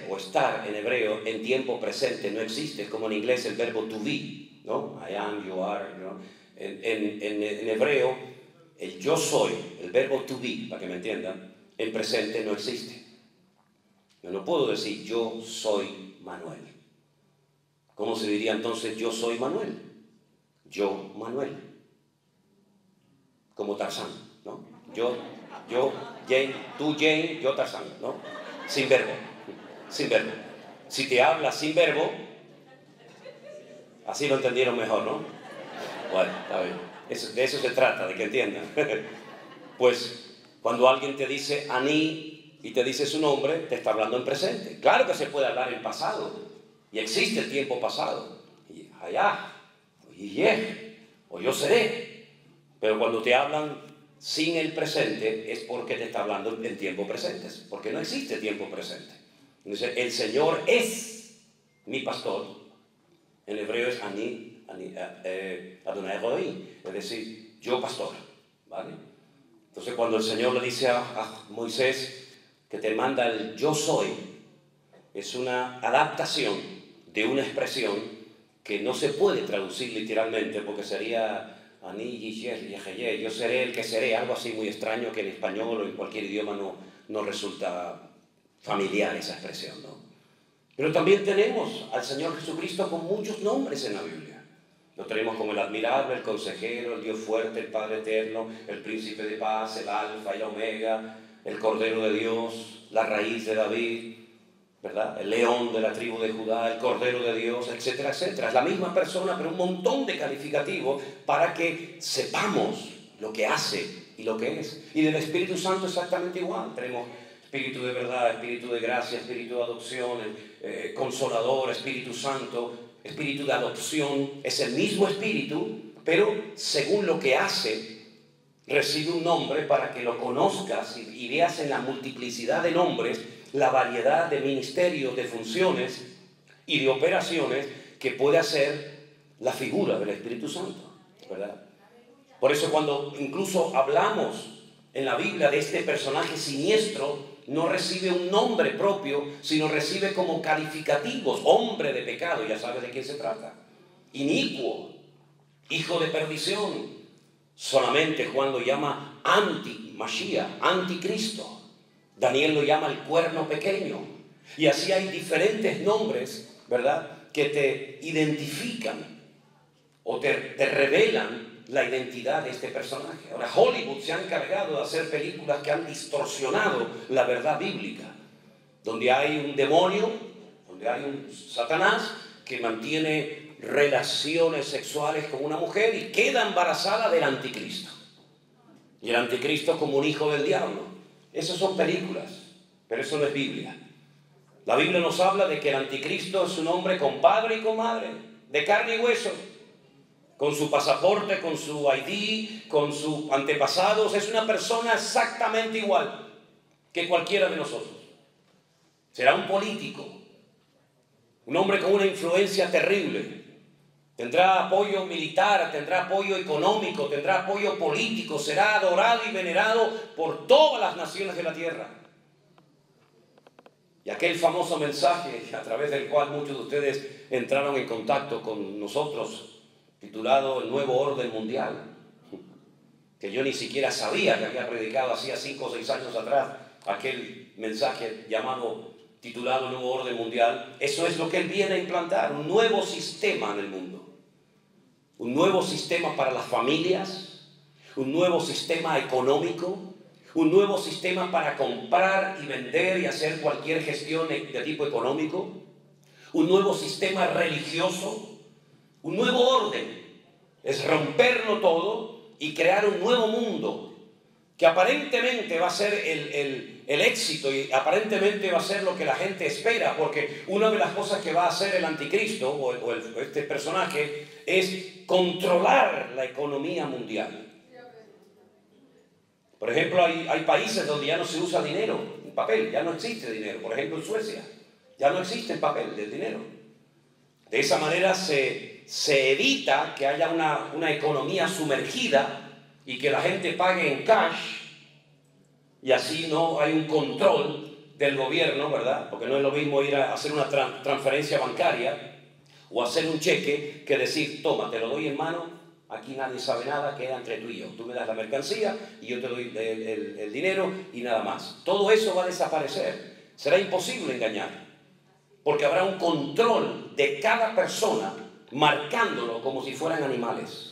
o estar en hebreo, en tiempo presente no existe. Es como en inglés el verbo to be, ¿no? I am, you are, ¿no? En hebreo, el yo soy, el verbo to be, para que me entiendan, en presente no existe. Yo no puedo decir yo soy Manuel. ¿Cómo se diría entonces yo soy Manuel? Yo, Manuel. Como Tarzán, ¿no? Yo, Jane, tú, Jane, yo, Tarzán, ¿no? Sin verbo, sin verbo. Si te hablas sin verbo, así lo entendieron mejor, ¿no? Bueno, está bien. De eso se trata, de que entiendan. Pues cuando alguien te dice Aní y te dice su nombre, te está hablando en presente. Claro que se puede hablar en pasado. Y existe el tiempo pasado, y allá, o yo seré. Pero cuando te hablan sin el presente, es porque te está hablando en tiempo presente, porque no existe tiempo presente. Entonces, el Señor es mi pastor. En hebreo es Adonai Elohim, es decir, yo pastor, ¿vale? Entonces, cuando el Señor le dice a Moisés que te manda el yo soy, es una adaptación de una expresión que no se puede traducir literalmente, porque sería yo seré el que seré, algo así muy extraño que en español o en cualquier idioma no resulta familiar esa expresión, ¿no? Pero también tenemos al Señor Jesucristo con muchos nombres en la Biblia. Lo tenemos como el admirable, el consejero, el Dios fuerte, el Padre eterno, el príncipe de paz, el alfa y la omega, el Cordero de Dios, la raíz de David, ¿verdad? El león de la tribu de Judá, el Cordero de Dios, etcétera, etcétera. Es la misma persona, pero un montón de calificativos para que sepamos lo que hace y lo que es. Y del Espíritu Santo exactamente igual. Tenemos Espíritu de verdad, Espíritu de gracia, Espíritu de adopción, Consolador, Espíritu Santo, Espíritu de adopción. Es el mismo Espíritu, pero según lo que hace, recibe un nombre para que lo conozcas y veas en la multiplicidad de nombres la variedad de ministerios, de funciones y de operaciones que puede hacer la figura del Espíritu Santo, ¿verdad? Por eso cuando incluso hablamos en la Biblia de este personaje siniestro no recibe un nombre propio, sino recibe como calificativos: hombre de pecado, ya sabes de quién se trata, inicuo, hijo de perdición. Solamente Juan lo llama anti-Mashiach, anticristo. Daniel lo llama el cuerno pequeño. Y así hay diferentes nombres, ¿verdad?, que te identifican o te revelan la identidad de este personaje. Ahora, Hollywood se ha encargado de hacer películas que han distorsionado la verdad bíblica, donde hay un demonio, donde hay un Satanás que mantiene relaciones sexuales con una mujer y queda embarazada del anticristo. Y el anticristo como un hijo del diablo. Esas son películas, pero eso no es Biblia. La Biblia nos habla de que el anticristo es un hombre con padre y con madre, de carne y hueso, con su pasaporte, con su ID, con sus antepasados. Es una persona exactamente igual que cualquiera de nosotros. Será un político, un hombre con una influencia terrible. Tendrá apoyo militar, tendrá apoyo económico, tendrá apoyo político. Será adorado y venerado por todas las naciones de la tierra. Y aquel famoso mensaje a través del cual muchos de ustedes entraron en contacto con nosotros, titulado El Nuevo Orden Mundial, que yo ni siquiera sabía que había predicado hacía 5 o 6 años atrás, aquel mensaje titulado El Nuevo Orden Mundial. Eso es lo que él viene a implantar, un nuevo sistema en el mundo, un nuevo sistema para las familias, un nuevo sistema económico, un nuevo sistema para comprar y vender y hacer cualquier gestión de tipo económico, un nuevo sistema religioso, un nuevo orden. Es romperlo todo y crear un nuevo mundo que aparentemente va a ser el éxito y aparentemente va a ser lo que la gente espera, porque una de las cosas que va a hacer el anticristo o este personaje es controlar la economía mundial. Por ejemplo, hay países donde ya no se usa dinero, en papel, ya no existe dinero. Por ejemplo, en Suecia ya no existe el papel del dinero. De esa manera se evita que haya una economía sumergida y que la gente pague en cash, y así no hay un control del gobierno, ¿verdad? Porque no es lo mismo ir a hacer una transferencia bancaria o hacer un cheque que decir: toma, te lo doy en mano, aquí nadie sabe nada, queda entre tú y yo. Tú me das la mercancía y yo te doy el dinero y nada más. Todo eso va a desaparecer. Será imposible engañar, porque habrá un control de cada persona, marcándolo como si fueran animales.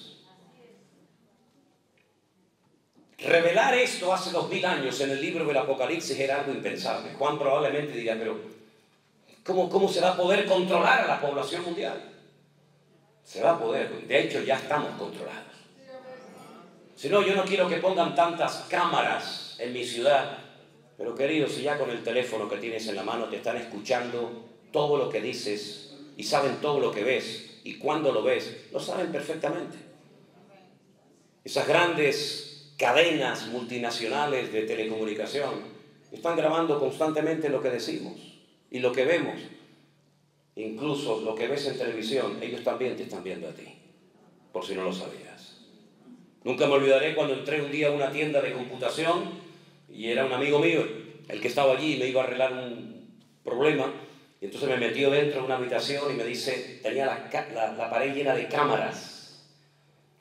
Revelar esto hace 2000 años en el libro del Apocalipsis era algo impensable. Juan probablemente diría: pero ¿cómo se va a poder controlar a la población mundial? Se va a poder, de hecho ya estamos controlados. Si no, yo no quiero que pongan tantas cámaras en mi ciudad, pero querido, si ya con el teléfono que tienes en la mano te están escuchando todo lo que dices y saben todo lo que ves, y cuando lo ves, lo saben perfectamente. Esas grandes cadenas multinacionales de telecomunicación están grabando constantemente lo que decimos y lo que vemos. Incluso lo que ves en televisión, ellos también te están viendo a ti, por si no lo sabías. Nunca me olvidaré cuando entré un día a una tienda de computación y era un amigo mío el que estaba allí y me iba a arreglar un problema. Y entonces me metió dentro de una habitación y me dice, tenía la pared llena de cámaras.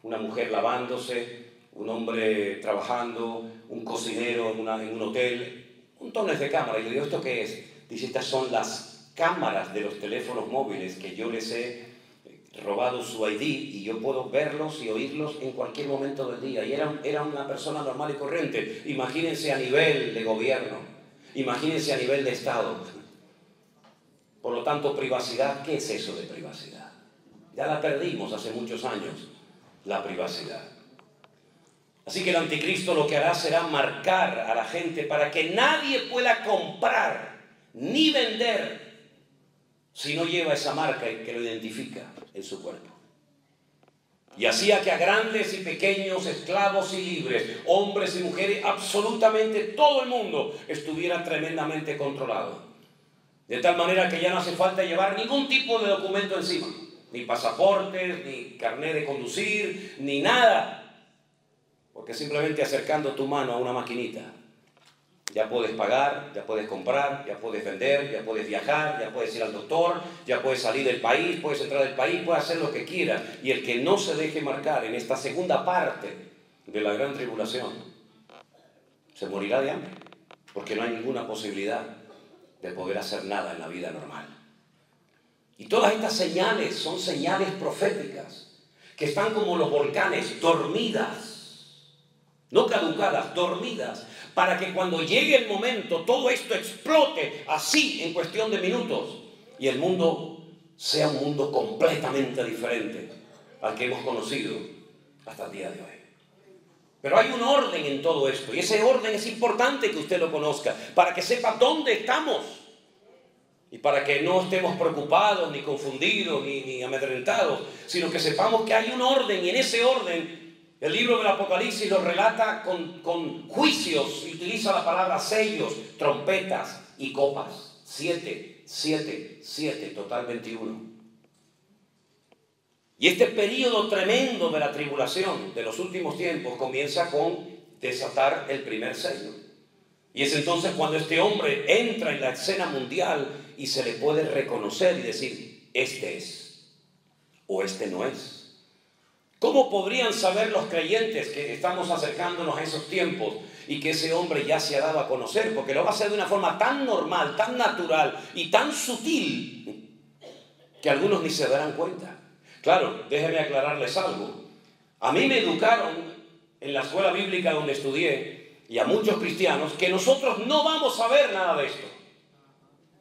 Una mujer lavándose, un hombre trabajando, un cocinero en un hotel, montones de cámaras. Y le digo, ¿esto qué es? Dice, estas son las cámaras de los teléfonos móviles que yo les he robado su ID y yo puedo verlos y oírlos en cualquier momento del día. Y era una persona normal y corriente. Imagínense a nivel de gobierno, imagínense a nivel de Estado. Por lo tanto, privacidad, ¿qué es eso de privacidad? Ya la perdimos hace muchos años, la privacidad. Así que el anticristo lo que hará será marcar a la gente para que nadie pueda comprar ni vender si no lleva esa marca que lo identifica en su cuerpo. Y hacía que a grandes y pequeños, esclavos y libres, hombres y mujeres, absolutamente todo el mundo estuviera tremendamente controlado. De tal manera que ya no hace falta llevar ningún tipo de documento encima, ni pasaportes, ni carnet de conducir, ni nada. Porque porque simplemente acercando tu mano a una maquinita, ya puedes pagar, ya puedes comprar, ya puedes vender, ya puedes viajar, ya puedes ir al doctor, ya puedes salir del país, puedes entrar del país, puedes hacer lo que quieras. Y el que no se deje marcar en esta segunda parte de la gran tribulación, se morirá de hambre, porque no hay ninguna posibilidad de poder hacer nada en la vida normal. Y todas estas señales son señales proféticas, que están como los volcanes, dormidas, no caducadas, dormidas, para que cuando llegue el momento todo esto explote así en cuestión de minutos y el mundo sea un mundo completamente diferente al que hemos conocido hasta el día de hoy. Pero hay un orden en todo esto y ese orden es importante que usted lo conozca para que sepa dónde estamos y para que no estemos preocupados, ni confundidos, ni amedrentados, sino que sepamos que hay un orden y en ese orden el libro del Apocalipsis lo relata con juicios y utiliza la palabra sellos, trompetas y copas. 7, 7, 7, total 21. Y este periodo tremendo de la tribulación de los últimos tiempos comienza con desatar el primer sello. Y es entonces cuando este hombre entra en la escena mundial y se le puede reconocer y decir, este es, o este no es. ¿Cómo podrían saber los creyentes que estamos acercándonos a esos tiempos y que ese hombre ya se ha dado a conocer? Porque lo va a hacer de una forma tan normal, tan natural y tan sutil que algunos ni se darán cuenta. Claro, déjenme aclararles algo. A mí me educaron en la escuela bíblica donde estudié y a muchos cristianos que nosotros no vamos a ver nada de esto.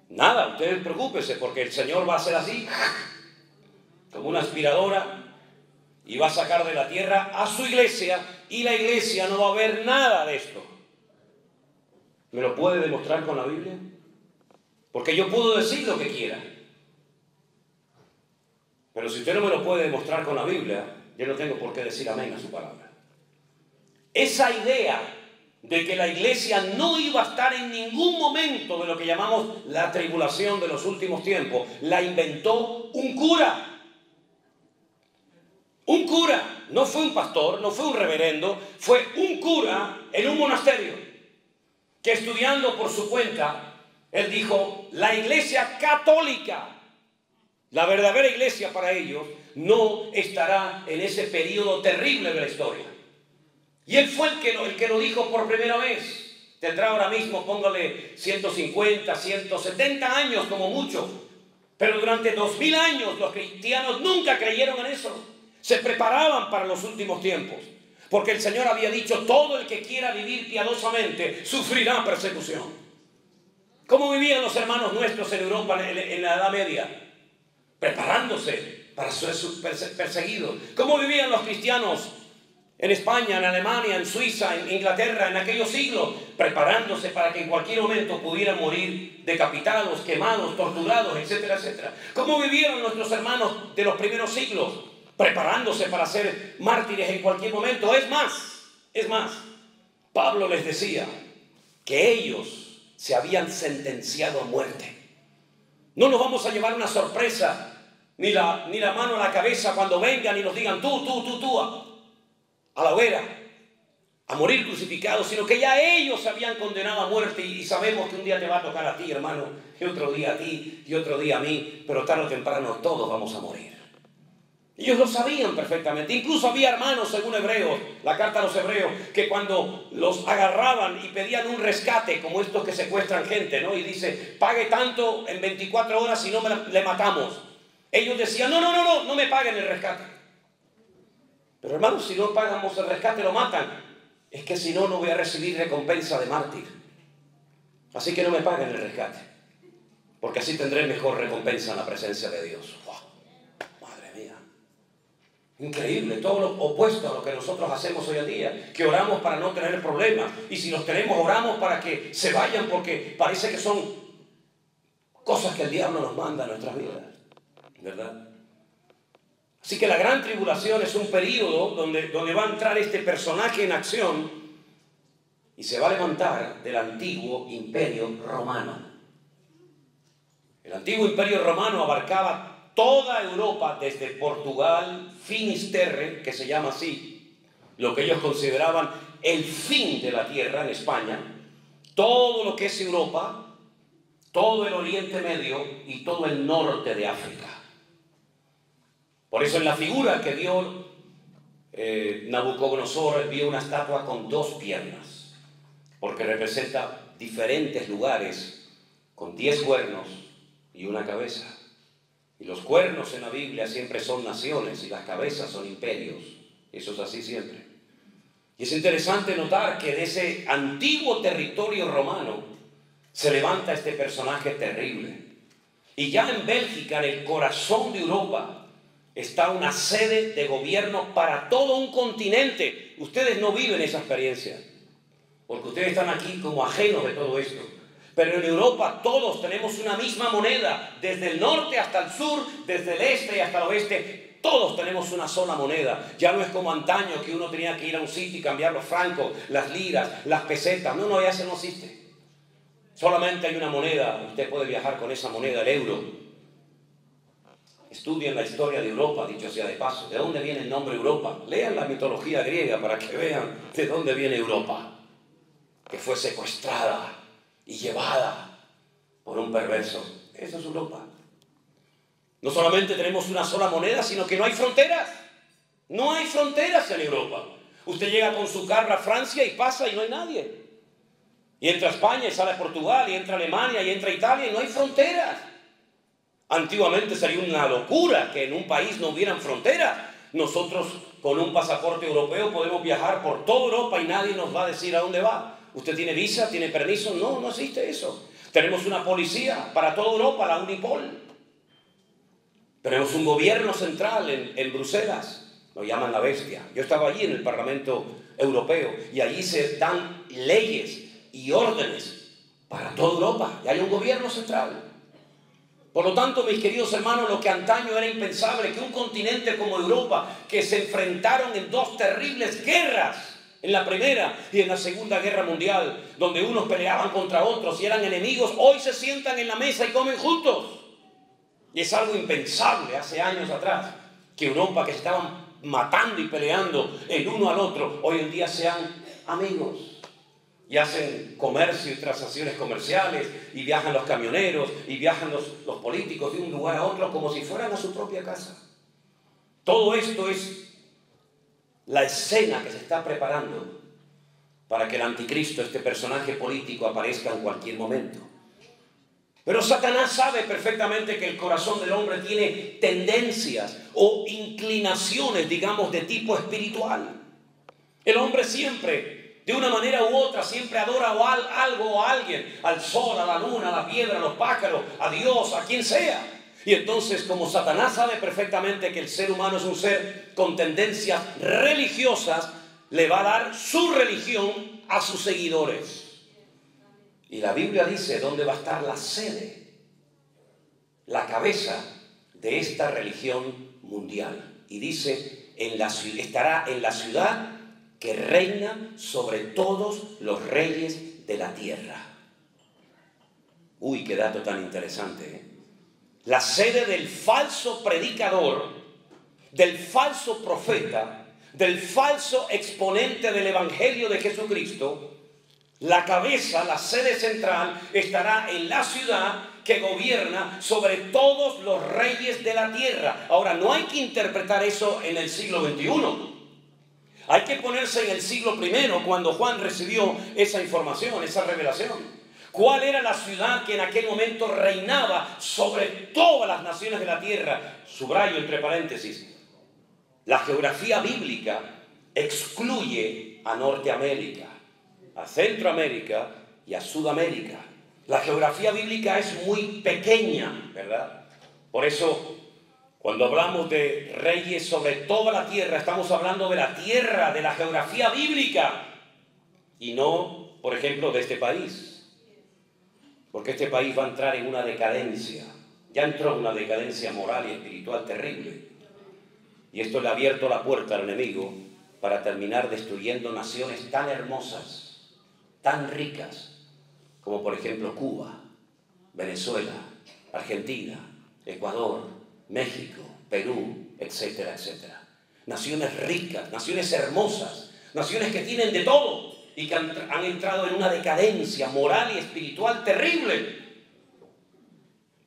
Nada, ustedes preocúpense porque el Señor va a hacer así, como una aspiradora, y va a sacar de la tierra a su iglesia y la iglesia no va a ver nada de esto. ¿Me lo puede demostrar con la Biblia? Porque yo puedo decir lo que quiera. Pero si usted no me lo puede demostrar con la Biblia, yo no tengo por qué decir amén a su palabra. Esa idea de que la iglesia no iba a estar en ningún momento de lo que llamamos la tribulación de los últimos tiempos, la inventó un cura. Un cura, no fue un pastor, no fue un reverendo, fue un cura en un monasterio que estudiando por su cuenta, él dijo, la iglesia católica, la verdadera iglesia para ellos, no estará en ese periodo terrible de la historia. Y él fue el que lo dijo por primera vez. Tendrá ahora mismo, póngale 150, 170 años como mucho. Pero durante 2000 años los cristianos nunca creyeron en eso. Se preparaban para los últimos tiempos. Porque el Señor había dicho, todo el que quiera vivir piadosamente sufrirá persecución. ¿Cómo vivían los hermanos nuestros en Europa en la Edad Media? Preparándose para ser perseguidos. ¿Cómo vivían los cristianos en España, en Alemania, en Suiza, en Inglaterra, en aquellos siglos? Preparándose para que en cualquier momento pudieran morir decapitados, quemados, torturados, etcétera, etcétera. ¿Cómo vivieron nuestros hermanos de los primeros siglos? Preparándose para ser mártires en cualquier momento. Es más, Pablo les decía que ellos se habían sentenciado a muerte. No nos vamos a llevar una sorpresa, ni la mano a la cabeza cuando vengan y nos digan tú, a la hoguera, a morir crucificados, sino que ya ellos se habían condenado a muerte y sabemos que un día te va a tocar a ti, hermano, y otro día a ti, y otro día a mí, pero tarde o temprano todos vamos a morir. Ellos lo sabían perfectamente. Incluso había hermanos, según Hebreos, la carta a los Hebreos, que cuando los agarraban y pedían un rescate, como estos que secuestran gente, ¿no? Y dice, pague tanto en 24 horas si no le matamos. Ellos decían, no me paguen el rescate. Pero hermanos, si no pagamos el rescate, lo matan. Es que si no, no voy a recibir recompensa de mártir. Así que no me paguen el rescate, porque así tendré mejor recompensa en la presencia de Dios. Increíble, todo lo opuesto a lo que nosotros hacemos hoy en día, que oramos para no tener problemas, y si los tenemos oramos para que se vayan, porque parece que son cosas que el diablo nos manda a nuestras vidas, ¿verdad? Así que la gran tribulación es un periodo donde va a entrar este personaje en acción y se va a levantar del antiguo imperio romano. El antiguo imperio romano abarcaba toda Europa, desde Portugal, Finisterre, que se llama así, lo que ellos consideraban el fin de la tierra en España, todo lo que es Europa, todo el Oriente Medio y todo el norte de África. Por eso en la figura que dio Nabucodonosor, vio una estatua con 2 piernas, porque representa diferentes lugares con 10 cuernos y una cabeza. Y los cuernos en la Biblia siempre son naciones y las cabezas son imperios. Eso es así siempre. Y es interesante notar que de ese antiguo territorio romano se levanta este personaje terrible. Y ya en Bélgica, en el corazón de Europa, está una sede de gobierno para todo un continente. Ustedes no viven esa experiencia, porque ustedes están aquí como ajenos de todo esto. Pero en Europa todos tenemos una misma moneda, desde el norte hasta el sur, desde el este hasta el oeste. Todos tenemos una sola moneda. Ya no es como antaño que uno tenía que ir a un sitio y cambiar los francos, las liras, las pesetas. No, ya eso no existe. Solamente hay una moneda. Usted puede viajar con esa moneda, el euro. Estudien la historia de Europa, dicho sea de paso. ¿De dónde viene el nombre Europa? Lean la mitología griega para que vean de dónde viene Europa, que fue secuestrada y llevada por un perverso. Eso es Europa. No solamente tenemos una sola moneda, sino que no hay fronteras. No hay fronteras en Europa. Usted llega con su carro a Francia y pasa y no hay nadie. Y entra a España y sale a Portugal y entra a Alemania y entra a Italia y no hay fronteras. Antiguamente sería una locura que en un país no hubieran fronteras. Nosotros con un pasaporte europeo podemos viajar por toda Europa y nadie nos va a decir a dónde va. ¿Usted tiene visa? ¿Tiene permiso? No existe eso. Tenemos una policía para toda Europa, la Unipol. Tenemos un gobierno central en Bruselas. Lo llaman la bestia. Yo estaba allí en el Parlamento Europeo y allí se dan leyes y órdenes para toda Europa. Y hay un gobierno central. Por lo tanto, mis queridos hermanos, lo que antaño era impensable, que un continente como Europa, que se enfrentaron en 2 terribles guerras, en la Primera y en la Segunda Guerra Mundial, donde unos peleaban contra otros y eran enemigos, hoy se sientan en la mesa y comen juntos. Y es algo impensable hace años atrás, que Europa, que se estaban matando y peleando el uno al otro, hoy en día sean amigos. Y hacen comercio y transacciones comerciales, y viajan los camioneros, y viajan los políticos de un lugar a otro como si fueran a su propia casa. Todo esto es la escena que se está preparando para que el anticristo, este personaje político, aparezca en cualquier momento. Pero Satanás sabe perfectamente que el corazón del hombre tiene tendencias o inclinaciones, digamos, de tipo espiritual. El hombre siempre, de una manera u otra, siempre adora algo o a alguien, al sol, a la luna, a la piedra, a los pájaros, a Dios, a quien sea. Y entonces, como Satanás sabe perfectamente que el ser humano es un ser con tendencias religiosas, le va a dar su religión a sus seguidores. Y la Biblia dice dónde va a estar la sede, la cabeza de esta religión mundial. Y dice, estará en la ciudad que reina sobre todos los reyes de la tierra. Uy, qué dato tan interesante, ¿eh? La sede del falso predicador, del falso profeta, del falso exponente del Evangelio de Jesucristo. La cabeza, la sede central, estará en la ciudad que gobierna sobre todos los reyes de la tierra. Ahora, no hay que interpretar eso en el siglo XXI. Hay que ponerse en el siglo I, cuando Juan recibió esa información, esa revelación. ¿Cuál era la ciudad que en aquel momento reinaba sobre todas las naciones de la tierra? Subrayo entre paréntesis. La geografía bíblica excluye a Norteamérica, a Centroamérica y a Sudamérica. La geografía bíblica es muy pequeña, ¿verdad? Por eso, cuando hablamos de reyes sobre toda la tierra, estamos hablando de la tierra, de la geografía bíblica, y no, por ejemplo, de este país. Porque este país va a entrar en una decadencia. Ya entró en una decadencia moral y espiritual terrible. Y esto le ha abierto la puerta al enemigo para terminar destruyendo naciones tan hermosas, tan ricas, como por ejemplo Cuba, Venezuela, Argentina, Ecuador, México, Perú, etcétera, etcétera. Naciones ricas, naciones hermosas, naciones que tienen de todo y que han entrado en una decadencia moral y espiritual terrible.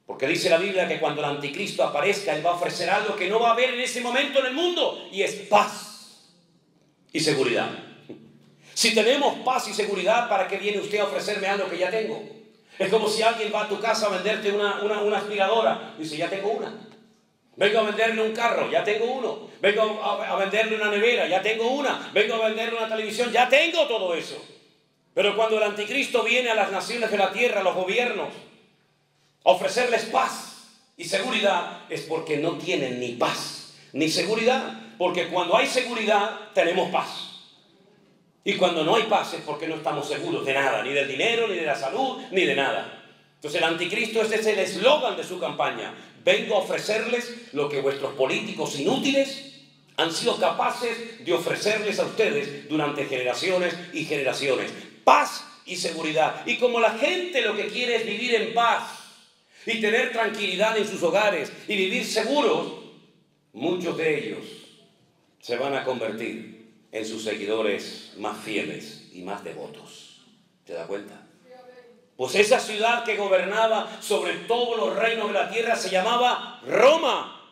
Porque dice la Biblia que cuando el anticristo aparezca, él va a ofrecer algo que no va a haber en ese momento en el mundo, y es paz y seguridad. Si tenemos paz y seguridad, ¿para qué viene usted a ofrecerme algo que ya tengo? Es como si alguien va a tu casa a venderte una aspiradora. Dice, ya tengo una. Vengo a venderle un carro, ya tengo uno. Vengo a venderle una nevera, ya tengo una. Vengo a venderle una televisión, ya tengo todo eso. Pero cuando el anticristo viene a las naciones de la tierra, a los gobiernos, a ofrecerles paz y seguridad, es porque no tienen ni paz ni seguridad. Porque cuando hay seguridad, tenemos paz. Y cuando no hay paz es porque no estamos seguros de nada, ni del dinero, ni de la salud, ni de nada. Entonces el anticristo, ese es el eslogan de su campaña. Vengo a ofrecerles lo que vuestros políticos inútiles han sido capaces de ofrecerles a ustedes durante generaciones y generaciones. Paz y seguridad. Y como la gente lo que quiere es vivir en paz y tener tranquilidad en sus hogares y vivir seguros, muchos de ellos se van a convertir en sus seguidores más fieles y más devotos. ¿Te das cuenta? Pues esa ciudad que gobernaba sobre todos los reinos de la tierra se llamaba Roma.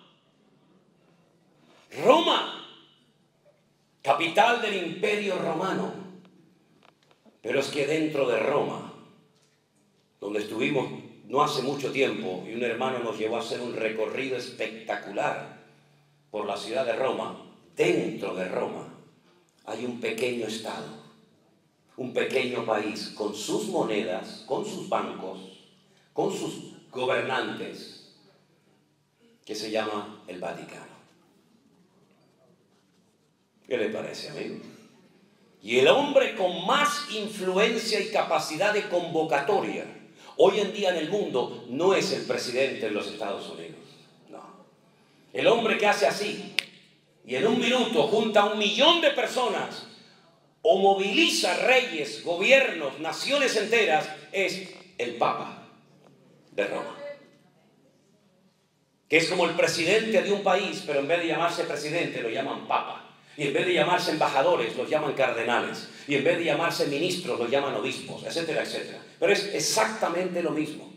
Roma, capital del Imperio Romano. Pero es que dentro de Roma, donde estuvimos no hace mucho tiempo, y un hermano nos llevó a hacer un recorrido espectacular por la ciudad de Roma, dentro de Roma hay un pequeño estado, un pequeño país, con sus monedas, con sus bancos, con sus gobernantes, que se llama el Vaticano. ¿Qué le parece, amigo? Y el hombre con más influencia y capacidad de convocatoria hoy en día en el mundo no es el presidente de los Estados Unidos, no. El hombre que hace así y en un minuto junta a 1 millón de personas o moviliza reyes, gobiernos, naciones enteras, es el Papa de Roma. Que es como el presidente de un país, pero en vez de llamarse presidente lo llaman Papa. Y en vez de llamarse embajadores, los llaman cardenales. Y en vez de llamarse ministros, los llaman obispos, etcétera, etcétera. Pero es exactamente lo mismo.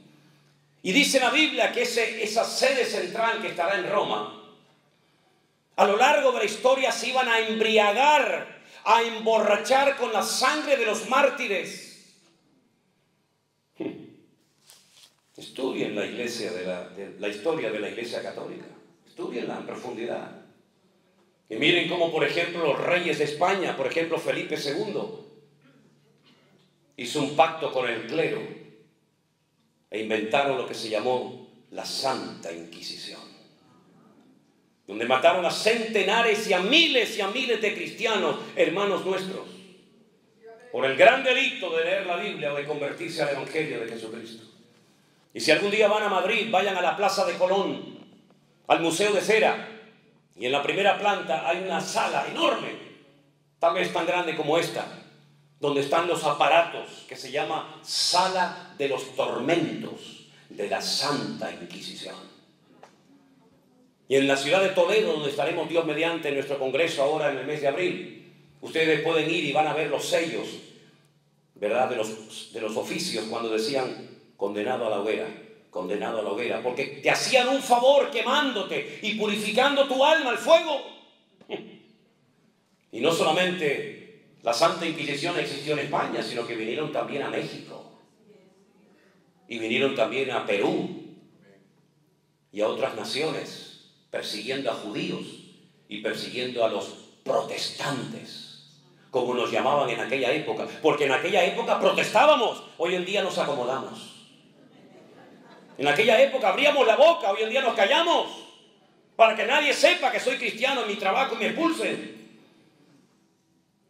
Y dice la Biblia que esa sede central que estará en Roma, a lo largo de la historia se iban a embriagar, a emborrachar con la sangre de los mártires. Estudien la iglesia la historia de la Iglesia Católica. Estudienla en profundidad. Y miren cómo, por ejemplo, los reyes de España, por ejemplo, Felipe II, hizo un pacto con el clero e inventaron lo que se llamó la Santa Inquisición, donde mataron a centenares y a miles de cristianos, hermanos nuestros, por el gran delito de leer la Biblia o de convertirse al Evangelio de Jesucristo. Y si algún día van a Madrid, vayan a la Plaza de Colón, al Museo de Cera, y en la primera planta hay una sala enorme, tal vez tan grande como esta, donde están los aparatos, que se llama Sala de los Tormentos de la Santa Inquisición. Y en la ciudad de Toledo, donde estaremos Dios mediante en nuestro congreso ahora en el mes de abril, ustedes pueden ir y van a ver los sellos, ¿verdad?, de los oficios cuando decían condenado a la hoguera, condenado a la hoguera, porque te hacían un favor quemándote y purificando tu alma al fuego. Y no solamente la Santa Inquisición existió en España, sino que vinieron también a México, y vinieron también a Perú y a otras naciones, persiguiendo a judíos y persiguiendo a los protestantes, como nos llamaban en aquella época, porque en aquella época protestábamos, hoy en día nos acomodamos. En aquella época abríamos la boca, hoy en día nos callamos, para que nadie sepa que soy cristiano en mi trabajo y me expulsen.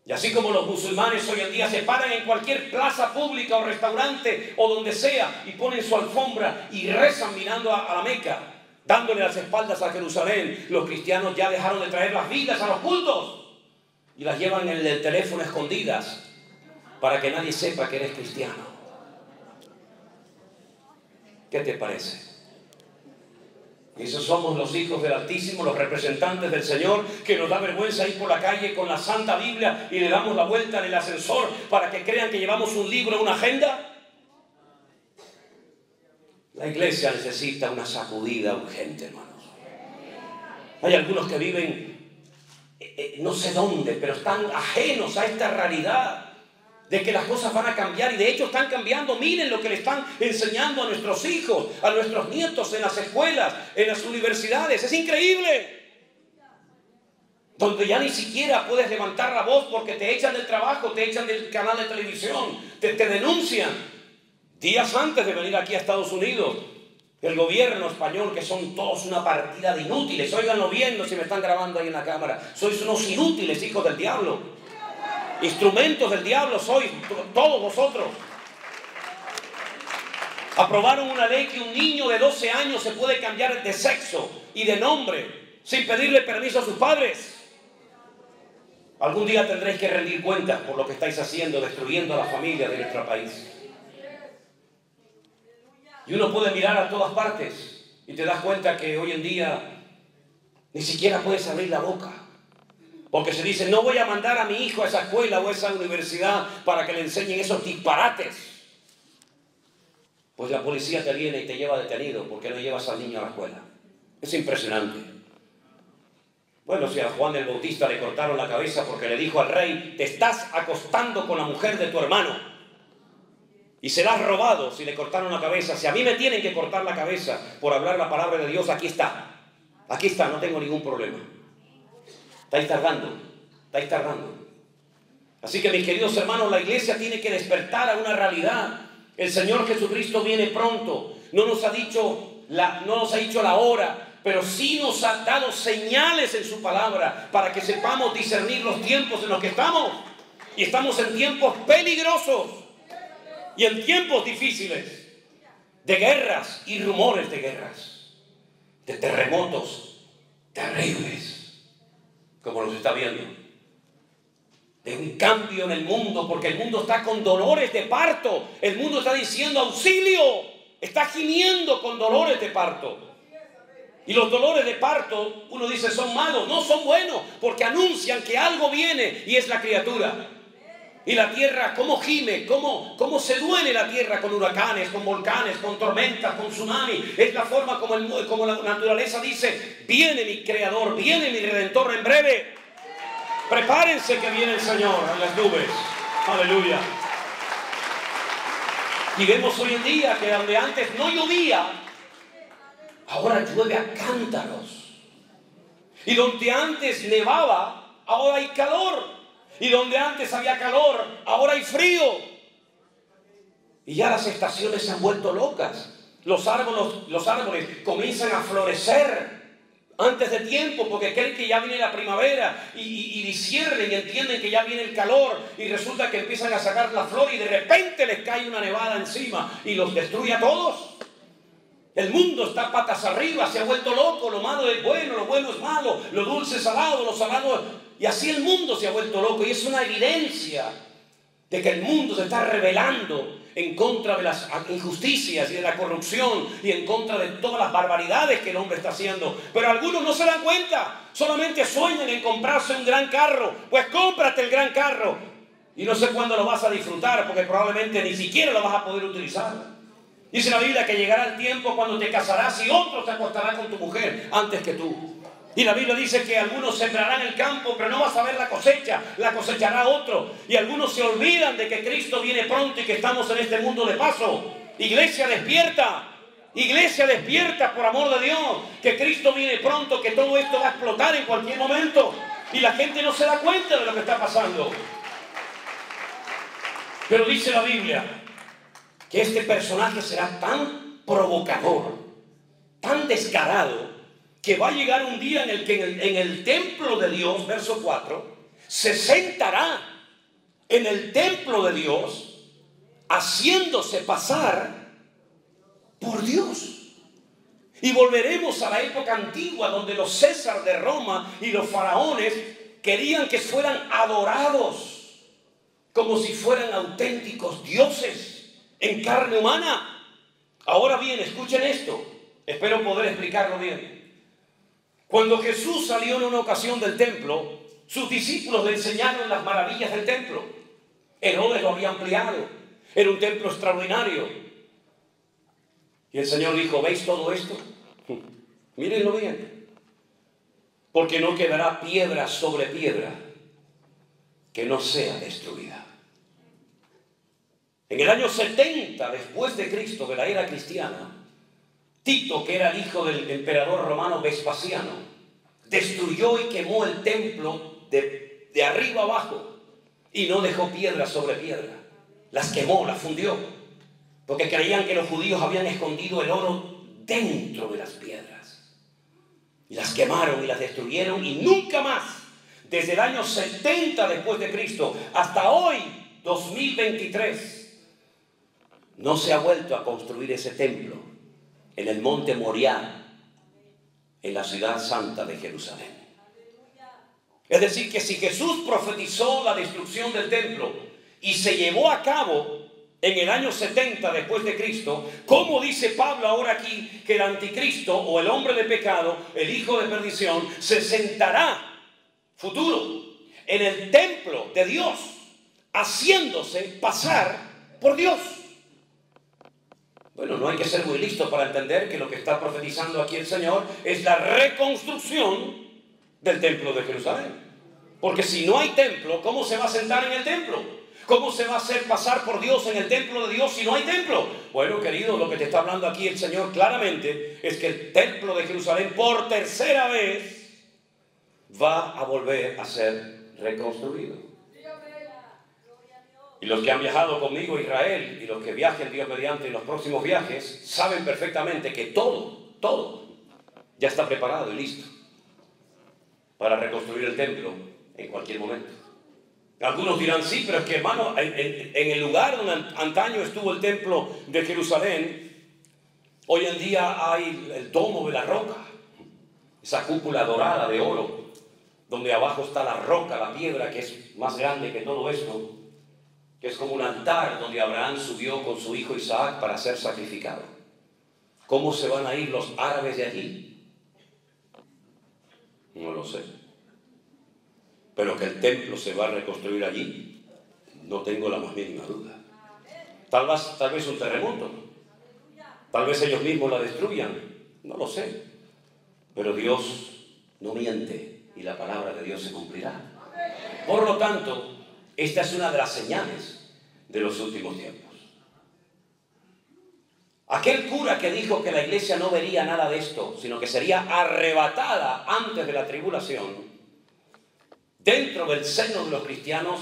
Y así como los musulmanes hoy en día se paran en cualquier plaza pública o restaurante o donde sea y ponen su alfombra y rezan mirando a la Meca, dándole las espaldas a Jerusalén, los cristianos ya dejaron de traer las Biblias a los cultos y las llevan en el teléfono escondidas para que nadie sepa que eres cristiano. ¿Qué te parece? Esos somos los hijos del Altísimo, los representantes del Señor, que nos da vergüenza ir por la calle con la Santa Biblia y le damos la vuelta en el ascensor para que crean que llevamos un libro, una agenda. La iglesia necesita una sacudida urgente, hermanos. Hay algunos que viven no sé dónde, pero están ajenos a esta realidad de que las cosas van a cambiar, y de hecho están cambiando. Miren lo que le están enseñando a nuestros hijos, a nuestros nietos en las escuelas, en las universidades. Es increíble. Donde ya ni siquiera puedes levantar la voz porque te echan del trabajo, te echan del canal de televisión, te denuncian. Días antes de venir aquí a Estados Unidos, el gobierno español, que son todos una partida de inútiles, óiganlo bien, no, si me están grabando ahí en la cámara, sois unos inútiles, hijos del diablo. Instrumentos del diablo sois todos vosotros. Aprobaron una ley que un niño de 12 años se puede cambiar de sexo y de nombre sin pedirle permiso a sus padres. Algún día tendréis que rendir cuentas por lo que estáis haciendo, destruyendo a la familia de nuestro país. Y uno puede mirar a todas partes y te das cuenta que hoy en día ni siquiera puedes abrir la boca. Porque se dice, no voy a mandar a mi hijo a esa escuela o a esa universidad para que le enseñen esos disparates. Pues la policía te viene y te lleva detenido porque no llevas al niño a la escuela. Es impresionante. Bueno, si a Juan el Bautista le cortaron la cabeza porque le dijo al rey, te estás acostando con la mujer de tu hermano y se la has robado, si le cortaron la cabeza. Si a mí me tienen que cortar la cabeza por hablar la palabra de Dios, aquí está. Aquí está, no tengo ningún problema. Estáis tardando. Así que, mis queridos hermanos, la iglesia tiene que despertar a una realidad. El Señor Jesucristo viene pronto. No nos ha dicho la hora, pero sí nos ha dado señales en su palabra para que sepamos discernir los tiempos en los que estamos. Y estamos en tiempos peligrosos y en tiempos difíciles, de guerras y rumores de guerras, de terremotos terribles, como los está viendo, de un cambio en el mundo, porque el mundo está con dolores de parto. El mundo está diciendo auxilio, está gimiendo con dolores de parto. Y los dolores de parto, uno dice, son malos. No, son buenos, porque anuncian que algo viene y es la criatura. Y la tierra, ¿cómo gime? ¿Cómo se duele la tierra con huracanes, con volcanes, con tormentas, con tsunami? Es la forma como la naturaleza dice, viene mi creador, viene mi redentor en breve. Prepárense que viene el Señor en las nubes. Aleluya. Y vemos hoy en día que donde antes no llovía, ahora llueve a cántaros. Y donde antes nevaba, ahora hay calor. Y donde antes había calor, ahora hay frío. Y ya las estaciones se han vuelto locas. Los árboles comienzan a florecer antes de tiempo porque creen que ya viene la primavera y disciernen y entienden que ya viene el calor, y resulta que empiezan a sacar la flor y de repente les cae una nevada encima y los destruye a todos. El mundo está patas arriba, se ha vuelto loco. Lo malo es bueno, lo bueno es malo, lo dulce es salado, lo salado. Y así el mundo se ha vuelto loco, y es una evidencia de que el mundo se está rebelando en contra de las injusticias y de la corrupción y en contra de todas las barbaridades que el hombre está haciendo. Pero algunos no se dan cuenta, solamente sueñan en comprarse un gran carro. Pues cómprate el gran carro y no sé cuándo lo vas a disfrutar, porque probablemente ni siquiera lo vas a poder utilizar. Dice la Biblia que llegará el tiempo cuando te casarás y otro se acostará con tu mujer antes que tú. Y la Biblia dice que algunos sembrarán el campo, pero no vas a ver la cosecha, la cosechará otro. Y algunos se olvidan de que Cristo viene pronto y que estamos en este mundo de paso. Iglesia, despierta. Iglesia, despierta, por amor de Dios, que Cristo viene pronto, que todo esto va a explotar en cualquier momento. Y la gente no se da cuenta de lo que está pasando. Pero dice la Biblia que este personaje será tan provocador, tan descarado, que va a llegar un día en el que en el templo de Dios, verso 4, se sentará en el templo de Dios haciéndose pasar por Dios. Y volveremos a la época antigua donde los César de Roma y los faraones querían que fueran adorados como si fueran auténticos dioses en carne humana. Ahora bien, escuchen esto. Espero poder explicarlo bien. Cuando Jesús salió en una ocasión del templo, sus discípulos le enseñaron las maravillas del templo. Herodes lo había ampliado. Era un templo extraordinario. Y el Señor dijo, ¿veis todo esto? Mírenlo bien. Porque no quedará piedra sobre piedra que no sea destruida. En el año 70 después de Cristo, de la era cristiana, Tito, que era el hijo del emperador romano Vespasiano, destruyó y quemó el templo de arriba abajo y no dejó piedra sobre piedra. Las quemó, las fundió, porque creían que los judíos habían escondido el oro dentro de las piedras. Y las quemaron y las destruyeron y nunca más, desde el año 70 después de Cristo hasta hoy, 2023, no se ha vuelto a construir ese templo en el monte Moriah, en la ciudad santa de Jerusalén. Es decir, que si Jesús profetizó la destrucción del templo y se llevó a cabo en el año 70 después de Cristo, ¿cómo dice Pablo ahora aquí que el anticristo o el hombre de pecado, el hijo de perdición, se sentará futuro en el templo de Dios, haciéndose pasar por Dios? Bueno, no hay que ser muy listo para entender que lo que está profetizando aquí el Señor es la reconstrucción del templo de Jerusalén. Porque si no hay templo, ¿cómo se va a sentar en el templo? ¿Cómo se va a hacer pasar por Dios en el templo de Dios si no hay templo? Bueno, querido, lo que te está hablando aquí el Señor claramente es que el templo de Jerusalén por tercera vez va a volver a ser reconstruido. Y los que han viajado conmigo a Israel y los que viajen Dios mediante en los próximos viajes saben perfectamente que todo ya está preparado y listo para reconstruir el templo en cualquier momento. Algunos dirán, sí, pero es que hermano, en el lugar donde antaño estuvo el templo de Jerusalén, hoy en día hay el domo de la roca, esa cúpula dorada de oro, donde abajo está la roca, la piedra que es más grande que todo esto, que es como un altar donde Abraham subió con su hijo Isaac para ser sacrificado. ¿Cómo se van a ir los árabes de allí? No lo sé. Pero que el templo se va a reconstruir allí, no tengo la más mínima duda. Tal vez un terremoto. Tal vez ellos mismos la destruyan. No lo sé. Pero Dios no miente y la palabra de Dios se cumplirá. Por lo tanto, esta es una de las señales de los últimos tiempos. Aquel cura que dijo que la iglesia no vería nada de esto, sino que sería arrebatada antes de la tribulación, dentro del seno de los cristianos,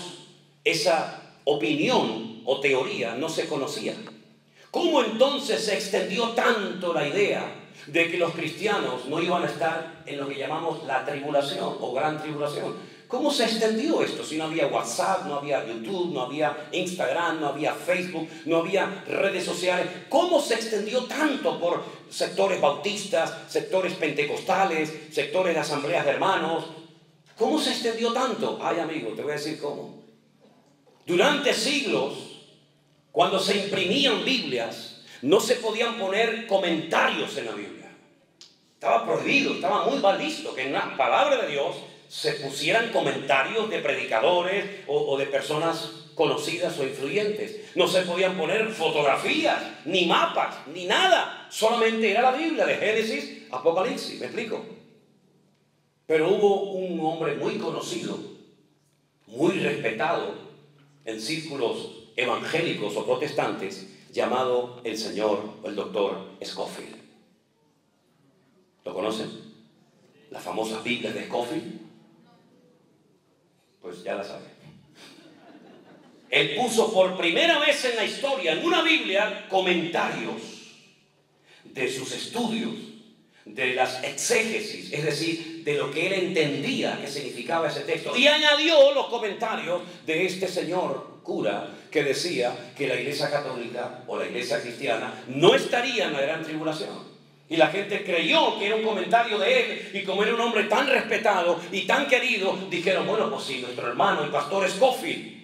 esa opinión o teoría no se conocía. ¿Cómo entonces se extendió tanto la idea de que los cristianos no iban a estar en lo que llamamos la tribulación o gran tribulación? ¿Cómo se extendió esto? Si no había WhatsApp, no había YouTube, no había Instagram, no había Facebook, no había redes sociales. ¿Cómo se extendió tanto por sectores bautistas, sectores pentecostales, sectores de asambleas de hermanos? ¿Cómo se extendió tanto? Ay, amigo, te voy a decir cómo. Durante siglos, cuando se imprimían Biblias, no se podían poner comentarios en la Biblia. Estaba prohibido, estaba muy mal visto que en una palabra de Dios se pusieran comentarios de predicadores o de personas conocidas o influyentes. No se podían poner fotografías, ni mapas, ni nada. Solamente era la Biblia de Génesis, Apocalipsis. ¿Me explico? Pero hubo un hombre muy conocido, muy respetado en círculos evangélicos o protestantes, llamado el señor, el doctor Scofield. ¿Lo conocen? Las famosas Biblias de Scofield. Pues ya la saben. Él puso por primera vez en la historia, en una Biblia, comentarios de sus estudios, de las exégesis, es decir, de lo que él entendía que significaba ese texto. Y añadió los comentarios de este señor cura que decía que la iglesia católica o la iglesia cristiana no estaría en la gran tribulación. Y la gente creyó que era un comentario de él, y como era un hombre tan respetado y tan querido, dijeron, bueno, pues si nuestro hermano, el pastor Scofield,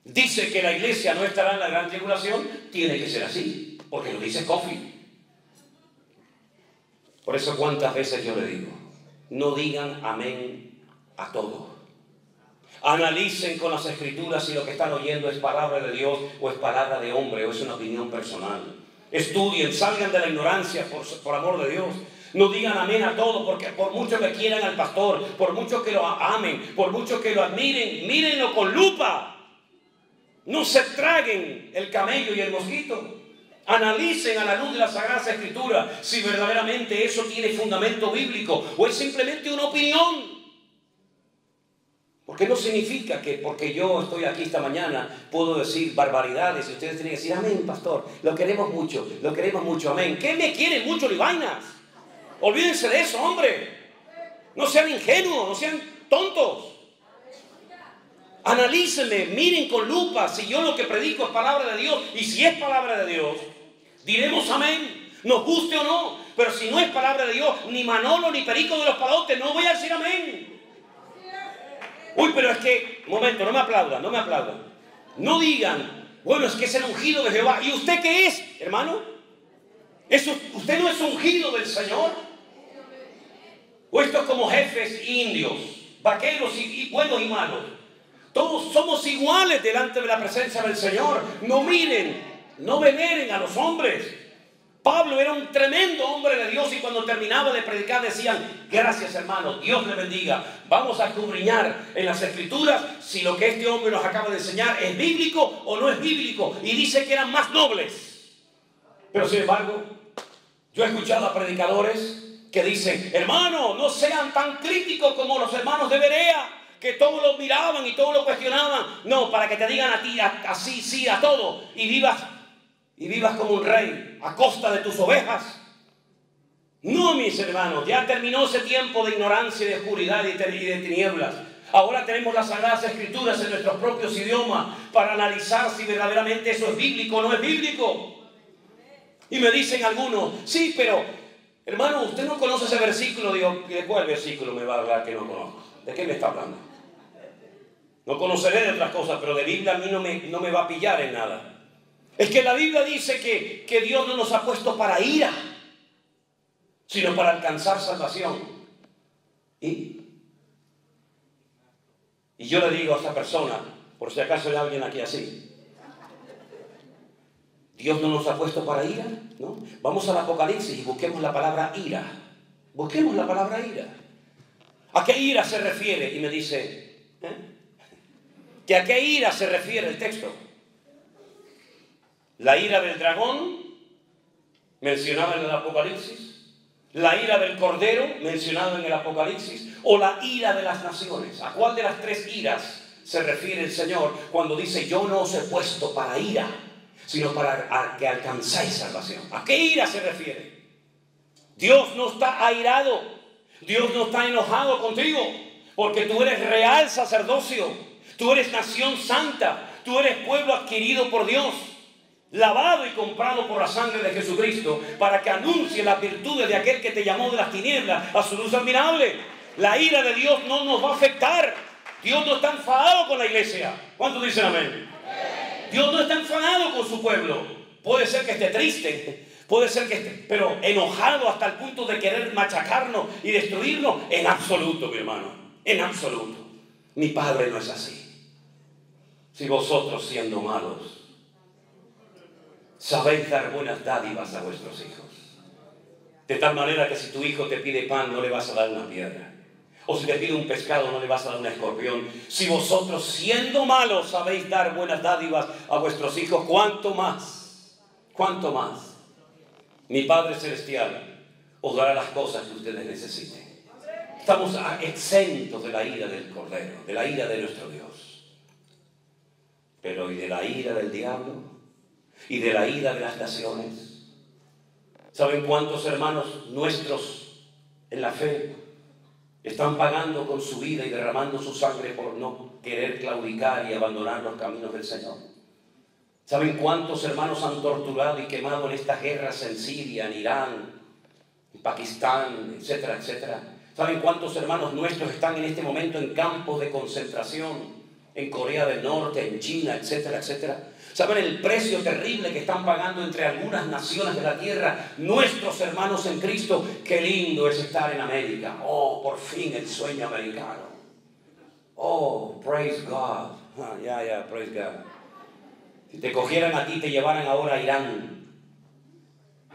dice que la iglesia no estará en la gran tribulación, tiene que ser así, porque lo dice Scofield. Por eso cuántas veces yo le digo, no digan amén a todo. Analicen con las escrituras si lo que están oyendo es palabra de Dios o es palabra de hombre o es una opinión personal. Estudien, salgan de la ignorancia por amor de Dios. No digan amén a todo, porque por mucho que quieran al pastor, por mucho que lo amen, por mucho que lo admiren, mírenlo con lupa. No se traguen el camello y el mosquito. Analicen a la luz de la Sagrada Escritura si verdaderamente eso tiene fundamento bíblico o es simplemente una opinión. Porque no significa que porque yo estoy aquí esta mañana puedo decir barbaridades y ustedes tienen que decir amén, pastor, lo queremos mucho, amén. ¿Qué me quieren mucho ni vainas? Olvídense de eso, hombre. No sean ingenuos, no sean tontos. Analícenme, miren con lupa si yo lo que predico es palabra de Dios, y si es palabra de Dios, diremos amén, nos guste o no. Pero si no es palabra de Dios, ni Manolo ni Perico de los Palotes, no voy a decir amén. Uy, pero es que, momento, no me aplaudan. No digan, bueno, es que es el ungido de Jehová. ¿Y usted qué es, hermano? ¿Usted no es ungido del Señor? ¿O esto es como jefes indios, vaqueros y buenos y malos? Todos somos iguales delante de la presencia del Señor. No miren, no veneren a los hombres. Pablo era un tremendo hombre de Dios y cuando terminaba de predicar decían, gracias hermano, Dios le bendiga. Vamos a escudriñar en las escrituras si lo que este hombre nos acaba de enseñar es bíblico o no es bíblico. Y dice que eran más nobles. Pero sin embargo, yo he escuchado a predicadores que dicen, hermano, no sean tan críticos como los hermanos de Berea, que todos lo miraban y todos lo cuestionaban. No, para que te digan a ti así, sí, a todo, y vivas como un rey a costa de tus ovejas. No, mis hermanos, ya terminó ese tiempo de ignorancia y de oscuridad y de tinieblas. Ahora tenemos las Sagradas Escrituras en nuestros propios idiomas para analizar si verdaderamente eso es bíblico o no es bíblico. Y me dicen algunos, sí, pero hermano, usted no conoce ese versículo. Digo, ¿de cuál versículo me va a hablar que no conozco? ¿De qué me está hablando? No conoceré de otras cosas, pero de Biblia a mí no me va a pillar en nada. Es que la Biblia dice que Dios no nos ha puesto para ira, sino para alcanzar salvación. Y yo le digo a esta persona, por si acaso hay alguien aquí así, Dios no nos ha puesto para ira, ¿no? Vamos al Apocalipsis y busquemos la palabra ira. Busquemos la palabra ira. ¿A qué ira se refiere? Y me dice, ¿que a qué ira se refiere el texto? La ira del dragón, mencionada en el Apocalipsis, la ira del cordero, mencionada en el Apocalipsis, o la ira de las naciones. ¿A cuál de las tres iras se refiere el Señor cuando dice, yo no os he puesto para ira, sino para que alcanzáis salvación? ¿A qué ira se refiere? Dios no está airado, Dios no está enojado contigo, porque tú eres real sacerdocio, tú eres nación santa, tú eres pueblo adquirido por Dios, lavado y comprado por la sangre de Jesucristo, para que anuncie las virtudes de aquel que te llamó de las tinieblas a su luz admirable. La ira de Dios no nos va a afectar. Dios no está enfadado con la iglesia. ¿Cuántos dicen amén? Dios no está enfadado con su pueblo. Puede ser que esté triste, puede ser que esté, pero enojado hasta el punto de querer machacarnos y destruirnos, en absoluto, mi hermano, en absoluto. Mi Padre no es así. Si vosotros, siendo malos, sabéis dar buenas dádivas a vuestros hijos, de tal manera que si tu hijo te pide pan, no le vas a dar una piedra, o si te pide un pescado, no le vas a dar un escorpión. Si vosotros, siendo malos, sabéis dar buenas dádivas a vuestros hijos, ¿cuánto más mi Padre Celestial os dará las cosas que ustedes necesiten? Estamos exentos de la ira del Cordero, de la ira de nuestro Dios, pero ¿y de la ira del diablo? ¿Y de la ira de las naciones? ¿Saben cuántos hermanos nuestros en la fe están pagando con su vida y derramando su sangre por no querer claudicar y abandonar los caminos del Señor? ¿Saben cuántos hermanos han torturado y quemado en estas guerras en Siria, en Irán, en Pakistán, etcétera, etcétera? ¿Saben cuántos hermanos nuestros están en este momento en campos de concentración, en Corea del Norte, en China, etcétera, etcétera? ¿Saben el precio terrible que están pagando entre algunas naciones de la tierra nuestros hermanos en Cristo? Qué lindo es estar en América. Oh, por fin el sueño americano. Oh, praise God. Praise God. Si te cogieran a ti, te llevaran ahora a Irán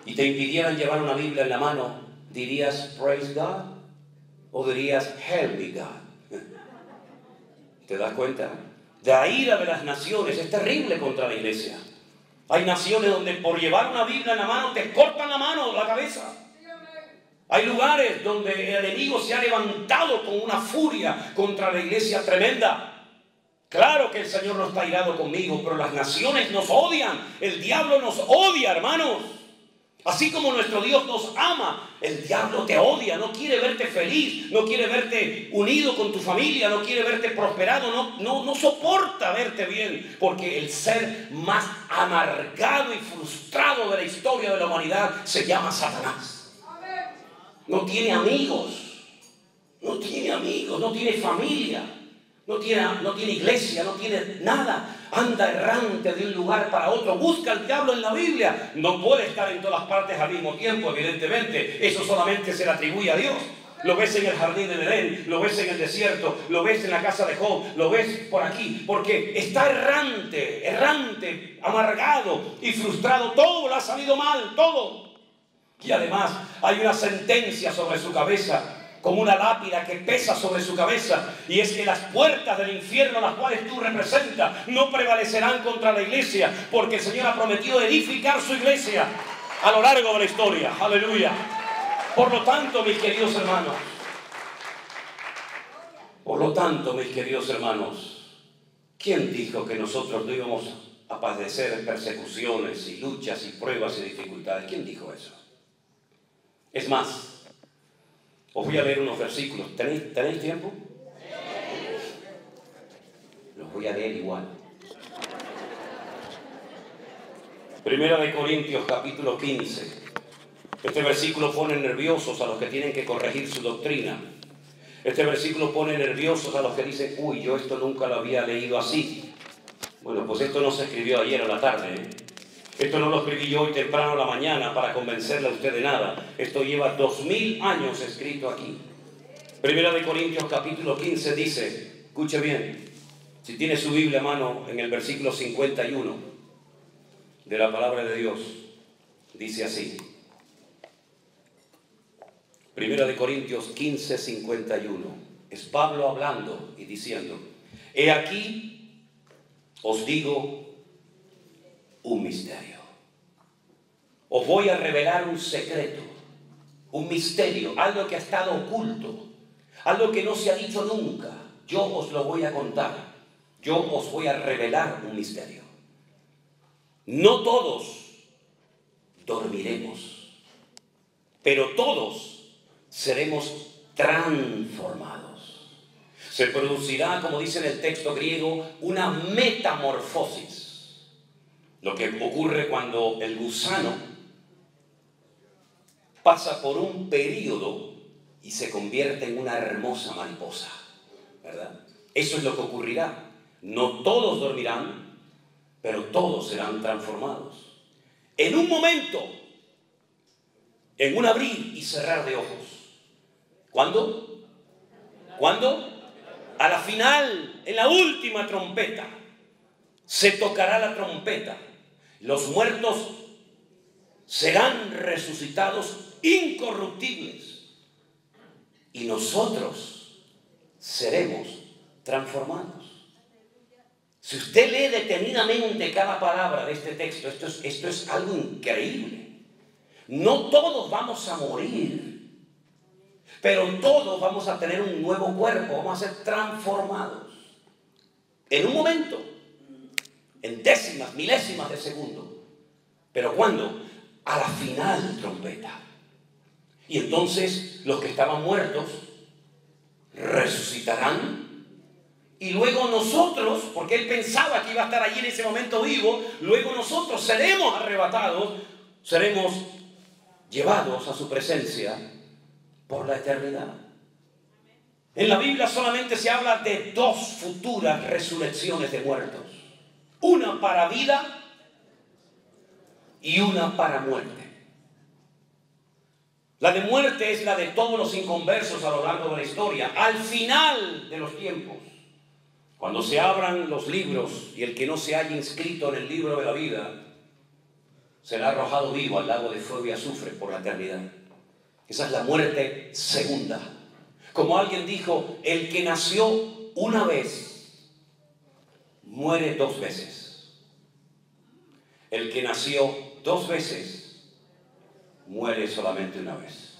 y te impidieran llevar una Biblia en la mano, ¿dirías praise God? ¿O dirías help me God? ¿Te das cuenta? La ira de las naciones es terrible contra la iglesia. Hay naciones donde por llevar una Biblia en la mano te cortan la mano, la cabeza. Hay lugares donde el enemigo se ha levantado con una furia contra la iglesia tremenda. Claro que el Señor no está irado conmigo, pero las naciones nos odian. El diablo nos odia, hermanos. Así como nuestro Dios nos ama, el diablo te odia, no quiere verte feliz, no quiere verte unido con tu familia, no quiere verte prosperado, no soporta verte bien, porque el ser más amargado y frustrado de la historia de la humanidad se llama Satanás. No tiene amigos, no tiene familia, no tiene iglesia, no tiene nada. Anda errante de un lugar para otro. Busca al diablo en la Biblia. No puede estar en todas partes al mismo tiempo, evidentemente. Eso solamente se le atribuye a Dios. Lo ves en el jardín de Edén, lo ves en el desierto, lo ves en la casa de Job, lo ves por aquí, porque está errante, amargado y frustrado. Todo le ha salido mal, todo. Y además hay una sentencia sobre su cabeza, como una lápida que pesa sobre su cabeza, y es que las puertas del infierno, las cuales tú representas, no prevalecerán contra la iglesia, porque el Señor ha prometido edificar su iglesia a lo largo de la historia. Aleluya. Por lo tanto, mis queridos hermanos, ¿quién dijo que nosotros no íbamos a padecer persecuciones y luchas y pruebas y dificultades? ¿Quién dijo eso? Es más, os voy a leer unos versículos. ¿Tenéis tiempo? Los voy a leer igual. Primera de Corintios, capítulo 15. Este versículo pone nerviosos a los que tienen que corregir su doctrina. Este versículo pone nerviosos a los que dicen, uy, yo esto nunca lo había leído así. Bueno, pues esto no se escribió ayer a la tarde, ¿eh? Esto no lo escribí yo hoy temprano a la mañana para convencerle a usted de nada. Esto lleva 2000 años escrito aquí. Primera de Corintios capítulo 15 dice, escuche bien, si tiene su Biblia a mano, en el versículo 51 de la palabra de Dios, dice así. Primera de Corintios 15, 51. Es Pablo hablando y diciendo, he aquí, os digo un misterio. Os voy a revelar un secreto, un misterio, algo que ha estado oculto, algo que no se ha dicho nunca. Yo os lo voy a contar. Yo os voy a revelar un misterio. No todos dormiremos, pero todos seremos transformados. Se producirá, como dice en el texto griego, una metamorfosis. Lo que ocurre cuando el gusano pasa por un período y se convierte en una hermosa mariposa, ¿verdad? Eso es lo que ocurrirá. No todos dormirán, pero todos serán transformados. En un momento, en un abrir y cerrar de ojos. ¿Cuándo? ¿Cuándo? A la final, en la última trompeta, se tocará la trompeta. Los muertos serán resucitados incorruptibles y nosotros seremos transformados. Si usted lee detenidamente cada palabra de este texto, esto es algo increíble. No todos vamos a morir, pero todos vamos a tener un nuevo cuerpo, vamos a ser transformados. En un momento, en décimas, milésimas de segundo. ¿Pero cuándo? A la final trompeta. Y entonces los que estaban muertos resucitarán. Y luego nosotros, porque él pensaba que iba a estar allí en ese momento vivo, luego nosotros seremos arrebatados, seremos llevados a su presencia por la eternidad. En la Biblia solamente se habla de 2 futuras resurrecciones de muertos. una para vida y una para muerte. La de muerte es la de todos los inconversos a lo largo de la historia. Al final de los tiempos, cuando se abran los libros y el que no se haya inscrito en el libro de la vida será arrojado vivo al lago de fuego y azufre por la eternidad. Esa es la muerte segunda. Como alguien dijo, el que nació una vez muere dos veces. El que nació dos veces muere solamente una vez.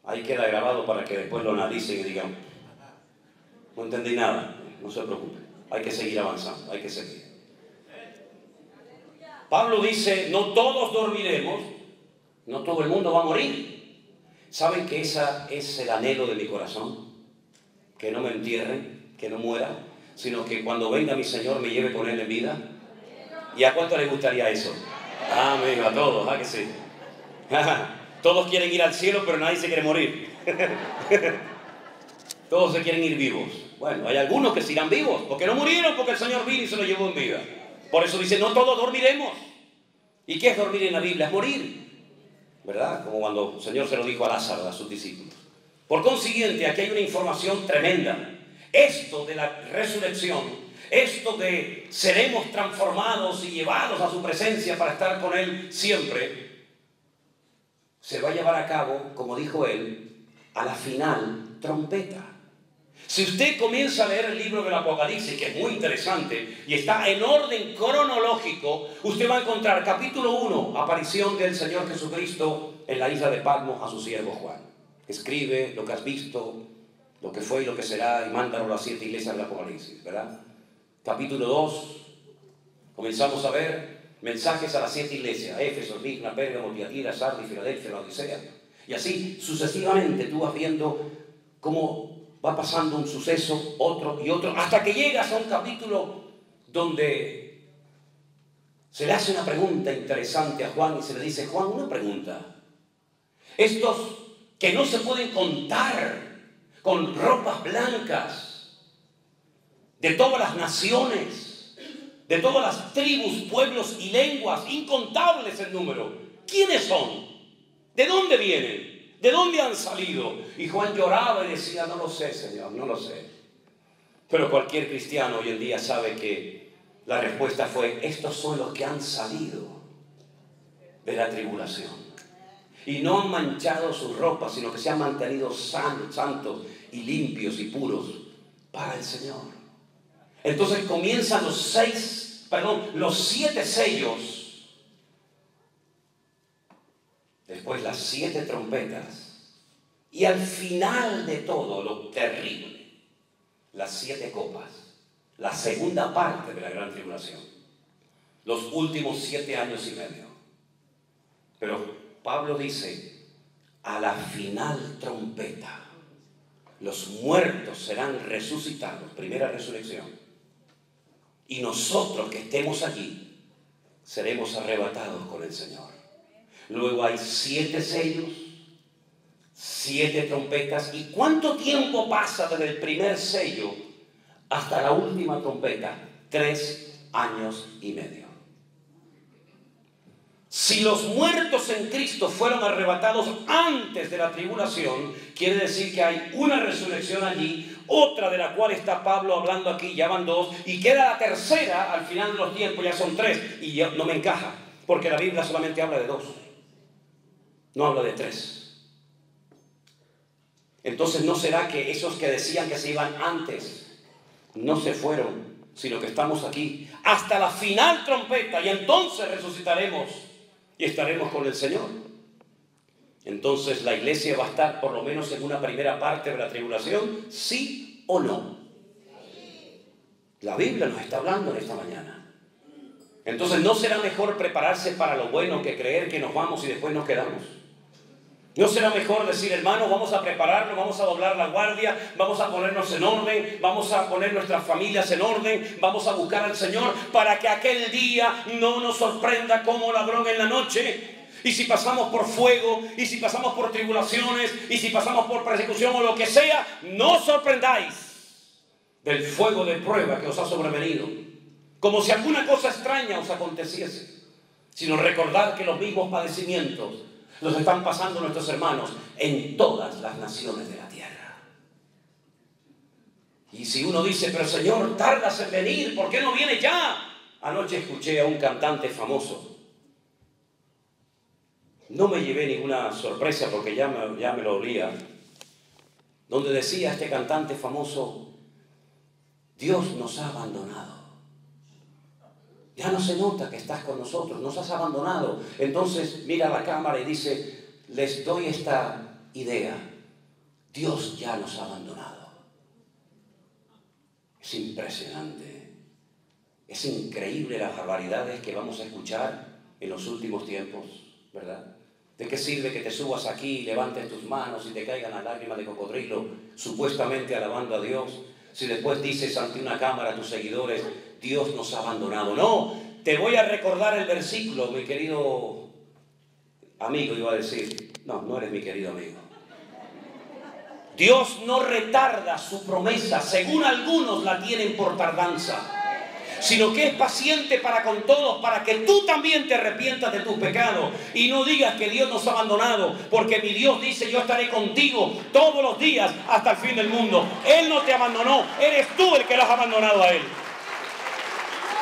Ahí queda grabado para que después lo analicen y digan, no entendí nada. No se preocupe, hay que seguir avanzando, hay que seguir. Pablo dice, no todos dormiremos, no todo el mundo va a morir. ¿Saben que ese es el anhelo de mi corazón? Que no me entierren, que no muera, sino que cuando venga mi Señor me lleve con Él en vida. ¿Y a cuánto les gustaría eso? Amén, a todos, ¿ah que sí? Todos quieren ir al cielo, pero nadie se quiere morir. Todos se quieren ir vivos. Bueno, hay algunos que se irán vivos, porque no murieron, porque el Señor vino y se los llevó en vida. Por eso dice, no todos dormiremos. ¿Y qué es dormir en la Biblia? Es morir, ¿verdad? Como cuando el Señor se lo dijo a Lázaro, a sus discípulos. Por consiguiente, aquí hay una información tremenda. Esto de la resurrección, esto de seremos transformados y llevados a su presencia para estar con Él siempre, se va a llevar a cabo, como dijo Él, a la final trompeta. Si usted comienza a leer el libro del Apocalipsis, que es muy interesante y está en orden cronológico, usted va a encontrar capítulo 1, aparición del Señor Jesucristo en la isla de Patmos a su siervo Juan. Escribe lo que has visto, lo que fue y lo que será, y mándalo a las 7 iglesias del Apocalipsis, ¿verdad? Capítulo 2, comenzamos a ver mensajes a las 7 iglesias: Éfeso, Esmirna, Pérgamo, Tiatira, Sardis, Filadelfia, Laodicea. Y así sucesivamente tú vas viendo cómo va pasando un suceso, otro y otro, hasta que llegas a un capítulo donde se le hace una pregunta interesante a Juan y se le dice: Juan, una pregunta. Estos que no se pueden contar, con ropas blancas, de todas las naciones, de todas las tribus, pueblos y lenguas, incontables en número, ¿quiénes son? ¿De dónde vienen? ¿De dónde han salido? Y Juan lloraba y decía: no lo sé, Señor, no lo sé. Pero cualquier cristiano hoy en día sabe que la respuesta fue: estos son los que han salido de la tribulación. Y no han manchado sus ropas, sino que se han mantenido santos y limpios y puros para el Señor. Entonces comienzan los 7 sellos. Después las 7 trompetas. Y al final de todo, lo terrible, las 7 copas. La segunda parte de la gran tribulación. Los últimos 7 años y medio. Pero Pablo dice: a la final trompeta, los muertos serán resucitados. Primera resurrección. Y nosotros que estemos allí, seremos arrebatados con el Señor. Luego hay 7 sellos, 7 trompetas. ¿Y cuánto tiempo pasa desde el primer sello hasta la última trompeta? 3 años y medio. Si los muertos en Cristo fueron arrebatados antes de la tribulación, quiere decir que hay una resurrección allí, otra de la cual está Pablo hablando aquí, ya van 2, y queda la tercera al final de los tiempos, ya son 3, y ya no me encaja, porque la Biblia solamente habla de 2. No habla de 3. Entonces, ¿no será que esos que decían que se iban antes no se fueron, sino que estamos aquí hasta la final trompeta y entonces resucitaremos y estaremos con el Señor? Entonces, ¿la iglesia va a estar por lo menos en una primera parte de la tribulación? ¿Sí o no? La Biblia nos está hablando en esta mañana. Entonces, ¿no será mejor prepararse para lo bueno que creer que nos vamos y después nos quedamos? ¿No será mejor decir: hermanos, vamos a prepararnos, vamos a doblar la guardia, vamos a ponernos en orden, vamos a poner nuestras familias en orden, vamos a buscar al Señor para que aquel día no nos sorprenda como ladrón en la noche? Y si pasamos por fuego, y si pasamos por tribulaciones, y si pasamos por persecución o lo que sea, no os sorprendáis del fuego de prueba que os ha sobrevenido. como si alguna cosa extraña os aconteciese, sino recordar que los mismos padecimientos los están pasando nuestros hermanos en todas las naciones de la tierra. Y si uno dice, pero Señor, tardas en venir, ¿por qué no viene ya? Anoche escuché a un cantante famoso. No me llevé ninguna sorpresa porque ya me lo olía. Donde decía este cantante famoso, Dios nos ha abandonado. Ya no se nota que estás con nosotros, nos has abandonado. Entonces mira a la cámara y dice, les doy esta idea. Dios ya nos ha abandonado. Es impresionante. Es increíble las barbaridades que vamos a escuchar en los últimos tiempos, ¿verdad? ¿De qué sirve que te subas aquí y levantes tus manos y te caigan las lágrimas de cocodrilo, supuestamente alabando a Dios, si después dices ante una cámara a tus seguidores, Dios nos ha abandonado? No, te voy a recordar el versículo, mi querido amigo, iba a decir. No, no eres mi querido amigo. Dios no retarda su promesa, según algunos la tienen por tardanza, sino que es paciente para con todos, para que tú también te arrepientas de tus pecados y no digas que Dios nos ha abandonado, porque mi Dios dice, yo estaré contigo todos los días hasta el fin del mundo. Él no te abandonó, eres tú el que lo has abandonado a Él.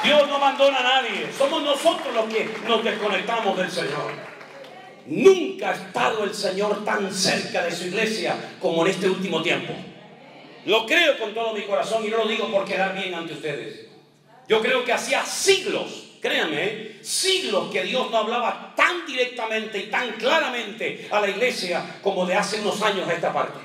Dios no abandona a nadie, somos nosotros los que nos desconectamos del Señor. Nunca ha estado el Señor tan cerca de su iglesia como en este último tiempo. Lo creo con todo mi corazón y no lo digo por quedar bien ante ustedes. Yo creo que hacía siglos, créanme, siglos que Dios no hablaba tan directamente y tan claramente a la iglesia como de hace unos años a esta parte.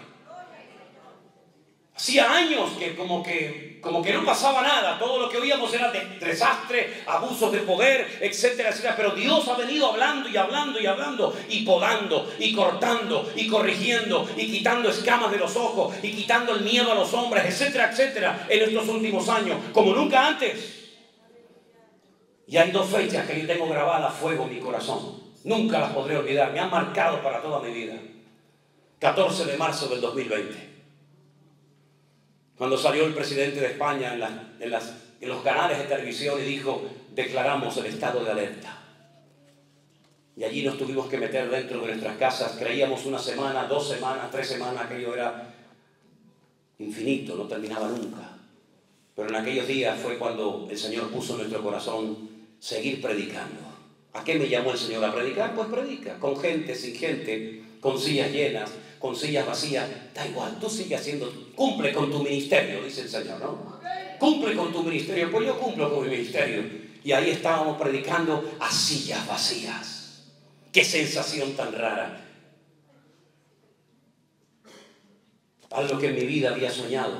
Hacía años que como que no pasaba nada, todo lo que oíamos era de desastre, abusos de poder, etcétera, etcétera. Pero Dios ha venido hablando y hablando y hablando, y podando, y cortando, y corrigiendo, y quitando escamas de los ojos, y quitando el miedo a los hombres, etcétera, etcétera, en estos últimos años, como nunca antes. Y hay dos fechas que yo tengo grabadas a fuego en mi corazón. Nunca las podré olvidar, me han marcado para toda mi vida. 14 de marzo del 2020. Cuando salió el presidente de España en los canales de televisión y dijo, declaramos el estado de alerta. Y allí nos tuvimos que meter dentro de nuestras casas. Creíamos una semana, 2 semanas, 3 semanas, aquello era infinito, no terminaba nunca. Pero en aquellos días fue cuando el Señor puso en nuestro corazón seguir predicando. ¿A qué me llamó el Señor a predicar? Pues predica, con gente, sin gente, con sillas llenas, con sillas vacías, da igual, tú sigue haciendo, cumple con tu ministerio, dice el Señor, ¿no? Cumple con tu ministerio, pues yo cumplo con mi ministerio. Y ahí estábamos predicando a sillas vacías. Qué sensación tan rara. Algo que en mi vida había soñado,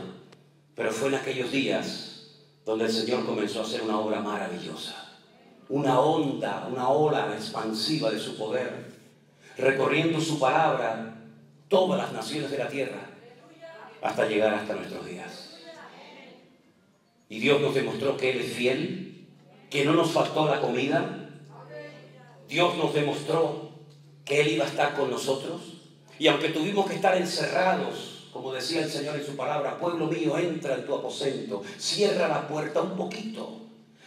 pero fue en aquellos días donde el Señor comenzó a hacer una obra maravillosa. Una onda, una ola expansiva de su poder, recorriendo su palabra todas las naciones de la tierra hasta llegar hasta nuestros días. Y Dios nos demostró que Él es fiel, que no nos faltó la comida. Dios nos demostró que Él iba a estar con nosotros. Y aunque tuvimos que estar encerrados, como decía el Señor en su palabra, pueblo mío, entra en tu aposento, cierra la puerta un poquito,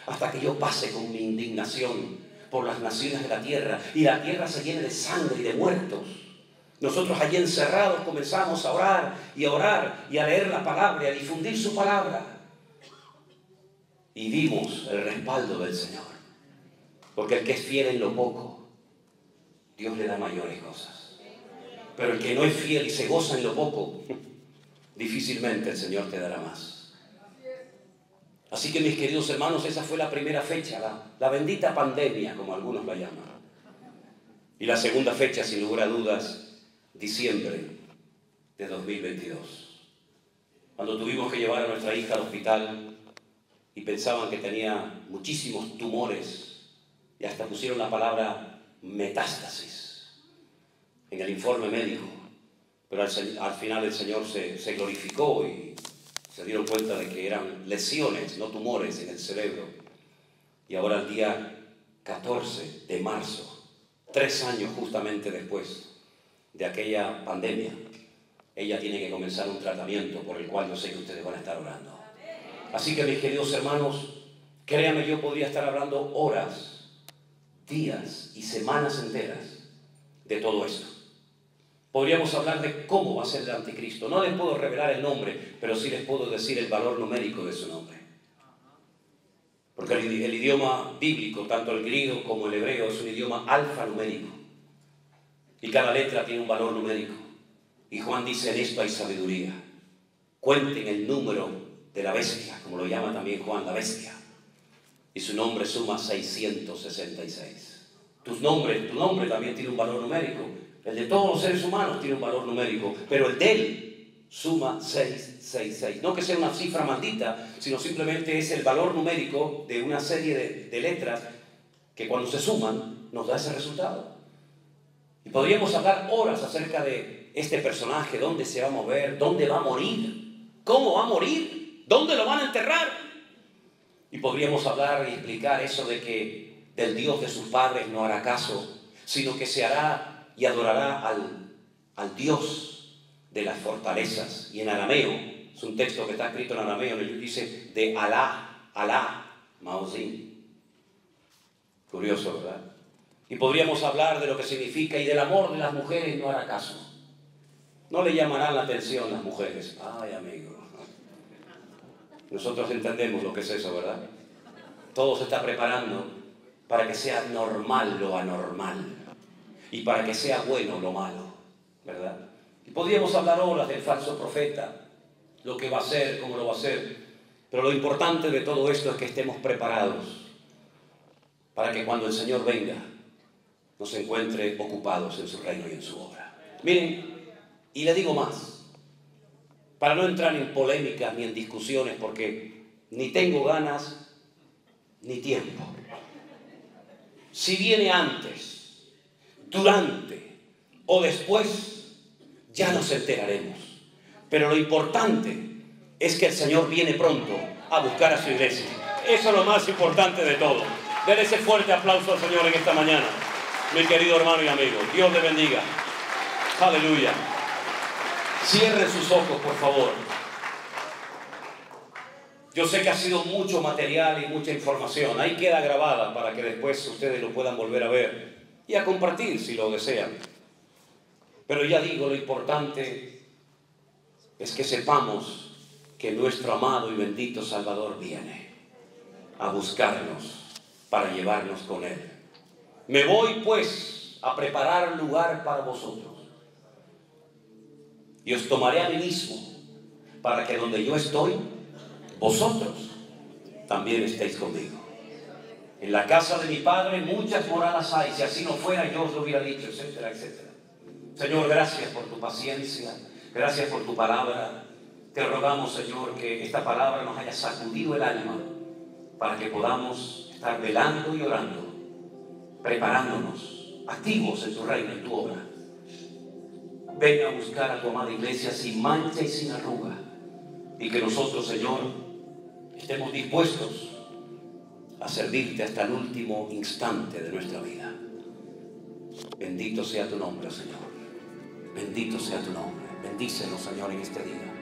hasta que yo pase con mi indignación por las naciones de la tierra y la tierra se llene de sangre y de muertos. Nosotros allí encerrados comenzamos a orar y a leer la palabra y a difundir su palabra. Y vimos el respaldo del Señor. Porque el que es fiel en lo poco, Dios le da mayores cosas. Pero el que no es fiel y se goza en lo poco, difícilmente el Señor te dará más. Así que mis queridos hermanos, esa fue la primera fecha, la bendita pandemia, como algunos la llaman. Y la segunda fecha, sin lugar a dudas, diciembre de 2022. Cuando tuvimos que llevar a nuestra hija al hospital y pensaban que tenía muchísimos tumores y hasta pusieron la palabra metástasis en el informe médico. Pero al final el Señor se glorificó y se dieron cuenta de que eran lesiones, no tumores en el cerebro. Y ahora el día 14 de marzo, 3 años justamente después de aquella pandemia, ella tiene que comenzar un tratamiento por el cual yo sé que ustedes van a estar orando. Así que mis queridos hermanos, Créame, yo podría estar hablando horas, días y semanas enteras de todo esto. Podríamos hablar de cómo va a ser el anticristo. No les puedo revelar el nombre, pero sí les puedo decir el valor numérico de su nombre. Porque el idioma bíblico, tanto el griego como el hebreo, es un idioma alfanumérico. Y cada letra tiene un valor numérico. Y Juan dice, en esto hay sabiduría. Cuenten el número de la bestia, como lo llama también Juan, la bestia. Y su nombre suma 666. Tu nombre también tiene un valor numérico. El de todos los seres humanos tiene un valor numérico, pero el de él suma 666. No que sea una cifra maldita, sino simplemente es el valor numérico de una serie de letras que cuando se suman nos da ese resultado. Y podríamos hablar horas acerca de este personaje, dónde se va a mover, dónde va a morir, cómo va a morir, dónde lo van a enterrar. Y podríamos hablar y explicar eso de que del Dios de sus padres no hará caso, sino que se hará y adorará al Dios de las fortalezas. Y en arameo, es un texto que está escrito en arameo, dice de Alá, Maozim. Curioso, ¿verdad? Y podríamos hablar de lo que significa y del amor de las mujeres no hará caso. No le llamarán la atención las mujeres. Ay, amigo. Nosotros entendemos lo que es eso, ¿verdad? Todo se está preparando para que sea normal lo anormal. Y para que sea bueno lo malo, ¿verdad? Y podríamos hablar horas del falso profeta, lo que va a ser, cómo lo va a hacer. Pero lo importante de todo esto es que estemos preparados para que cuando el Señor venga, nos encuentre ocupados en su reino y en su obra. Miren, y le digo más, para no entrar en polémicas ni en discusiones, porque ni tengo ganas ni tiempo. Si viene antes, durante o después, ya nos enteraremos. Pero lo importante es que el Señor viene pronto a buscar a su iglesia. Eso es lo más importante de todo. Denle ese fuerte aplauso al Señor en esta mañana, mi querido hermano y amigo. Dios le bendiga. Aleluya. Cierren sus ojos, por favor. Yo sé que ha sido mucho material y mucha información. Ahí queda grabada para que después ustedes lo puedan volver a ver y a compartir si lo desean. Pero ya digo, lo importante es que sepamos que nuestro amado y bendito Salvador viene a buscarnos para llevarnos con Él. Me voy pues a preparar lugar para vosotros y os tomaré a mí mismo para que donde yo estoy, vosotros también estéis conmigo. En la casa de mi Padre muchas moradas hay, si así no fuera yo os lo hubiera dicho, etcétera, etcétera. Señor, gracias por tu paciencia, gracias por tu palabra. Te rogamos, Señor, que esta palabra nos haya sacudido el alma para que podamos estar velando y orando, preparándonos, activos en tu reino, en tu obra. Ven a buscar a tu amada iglesia sin mancha y sin arruga, y que nosotros, Señor, estemos dispuestos a servirte hasta el último instante de nuestra vida. Bendito sea tu nombre, Señor. Bendito sea tu nombre. Bendícenos, Señor, en este día.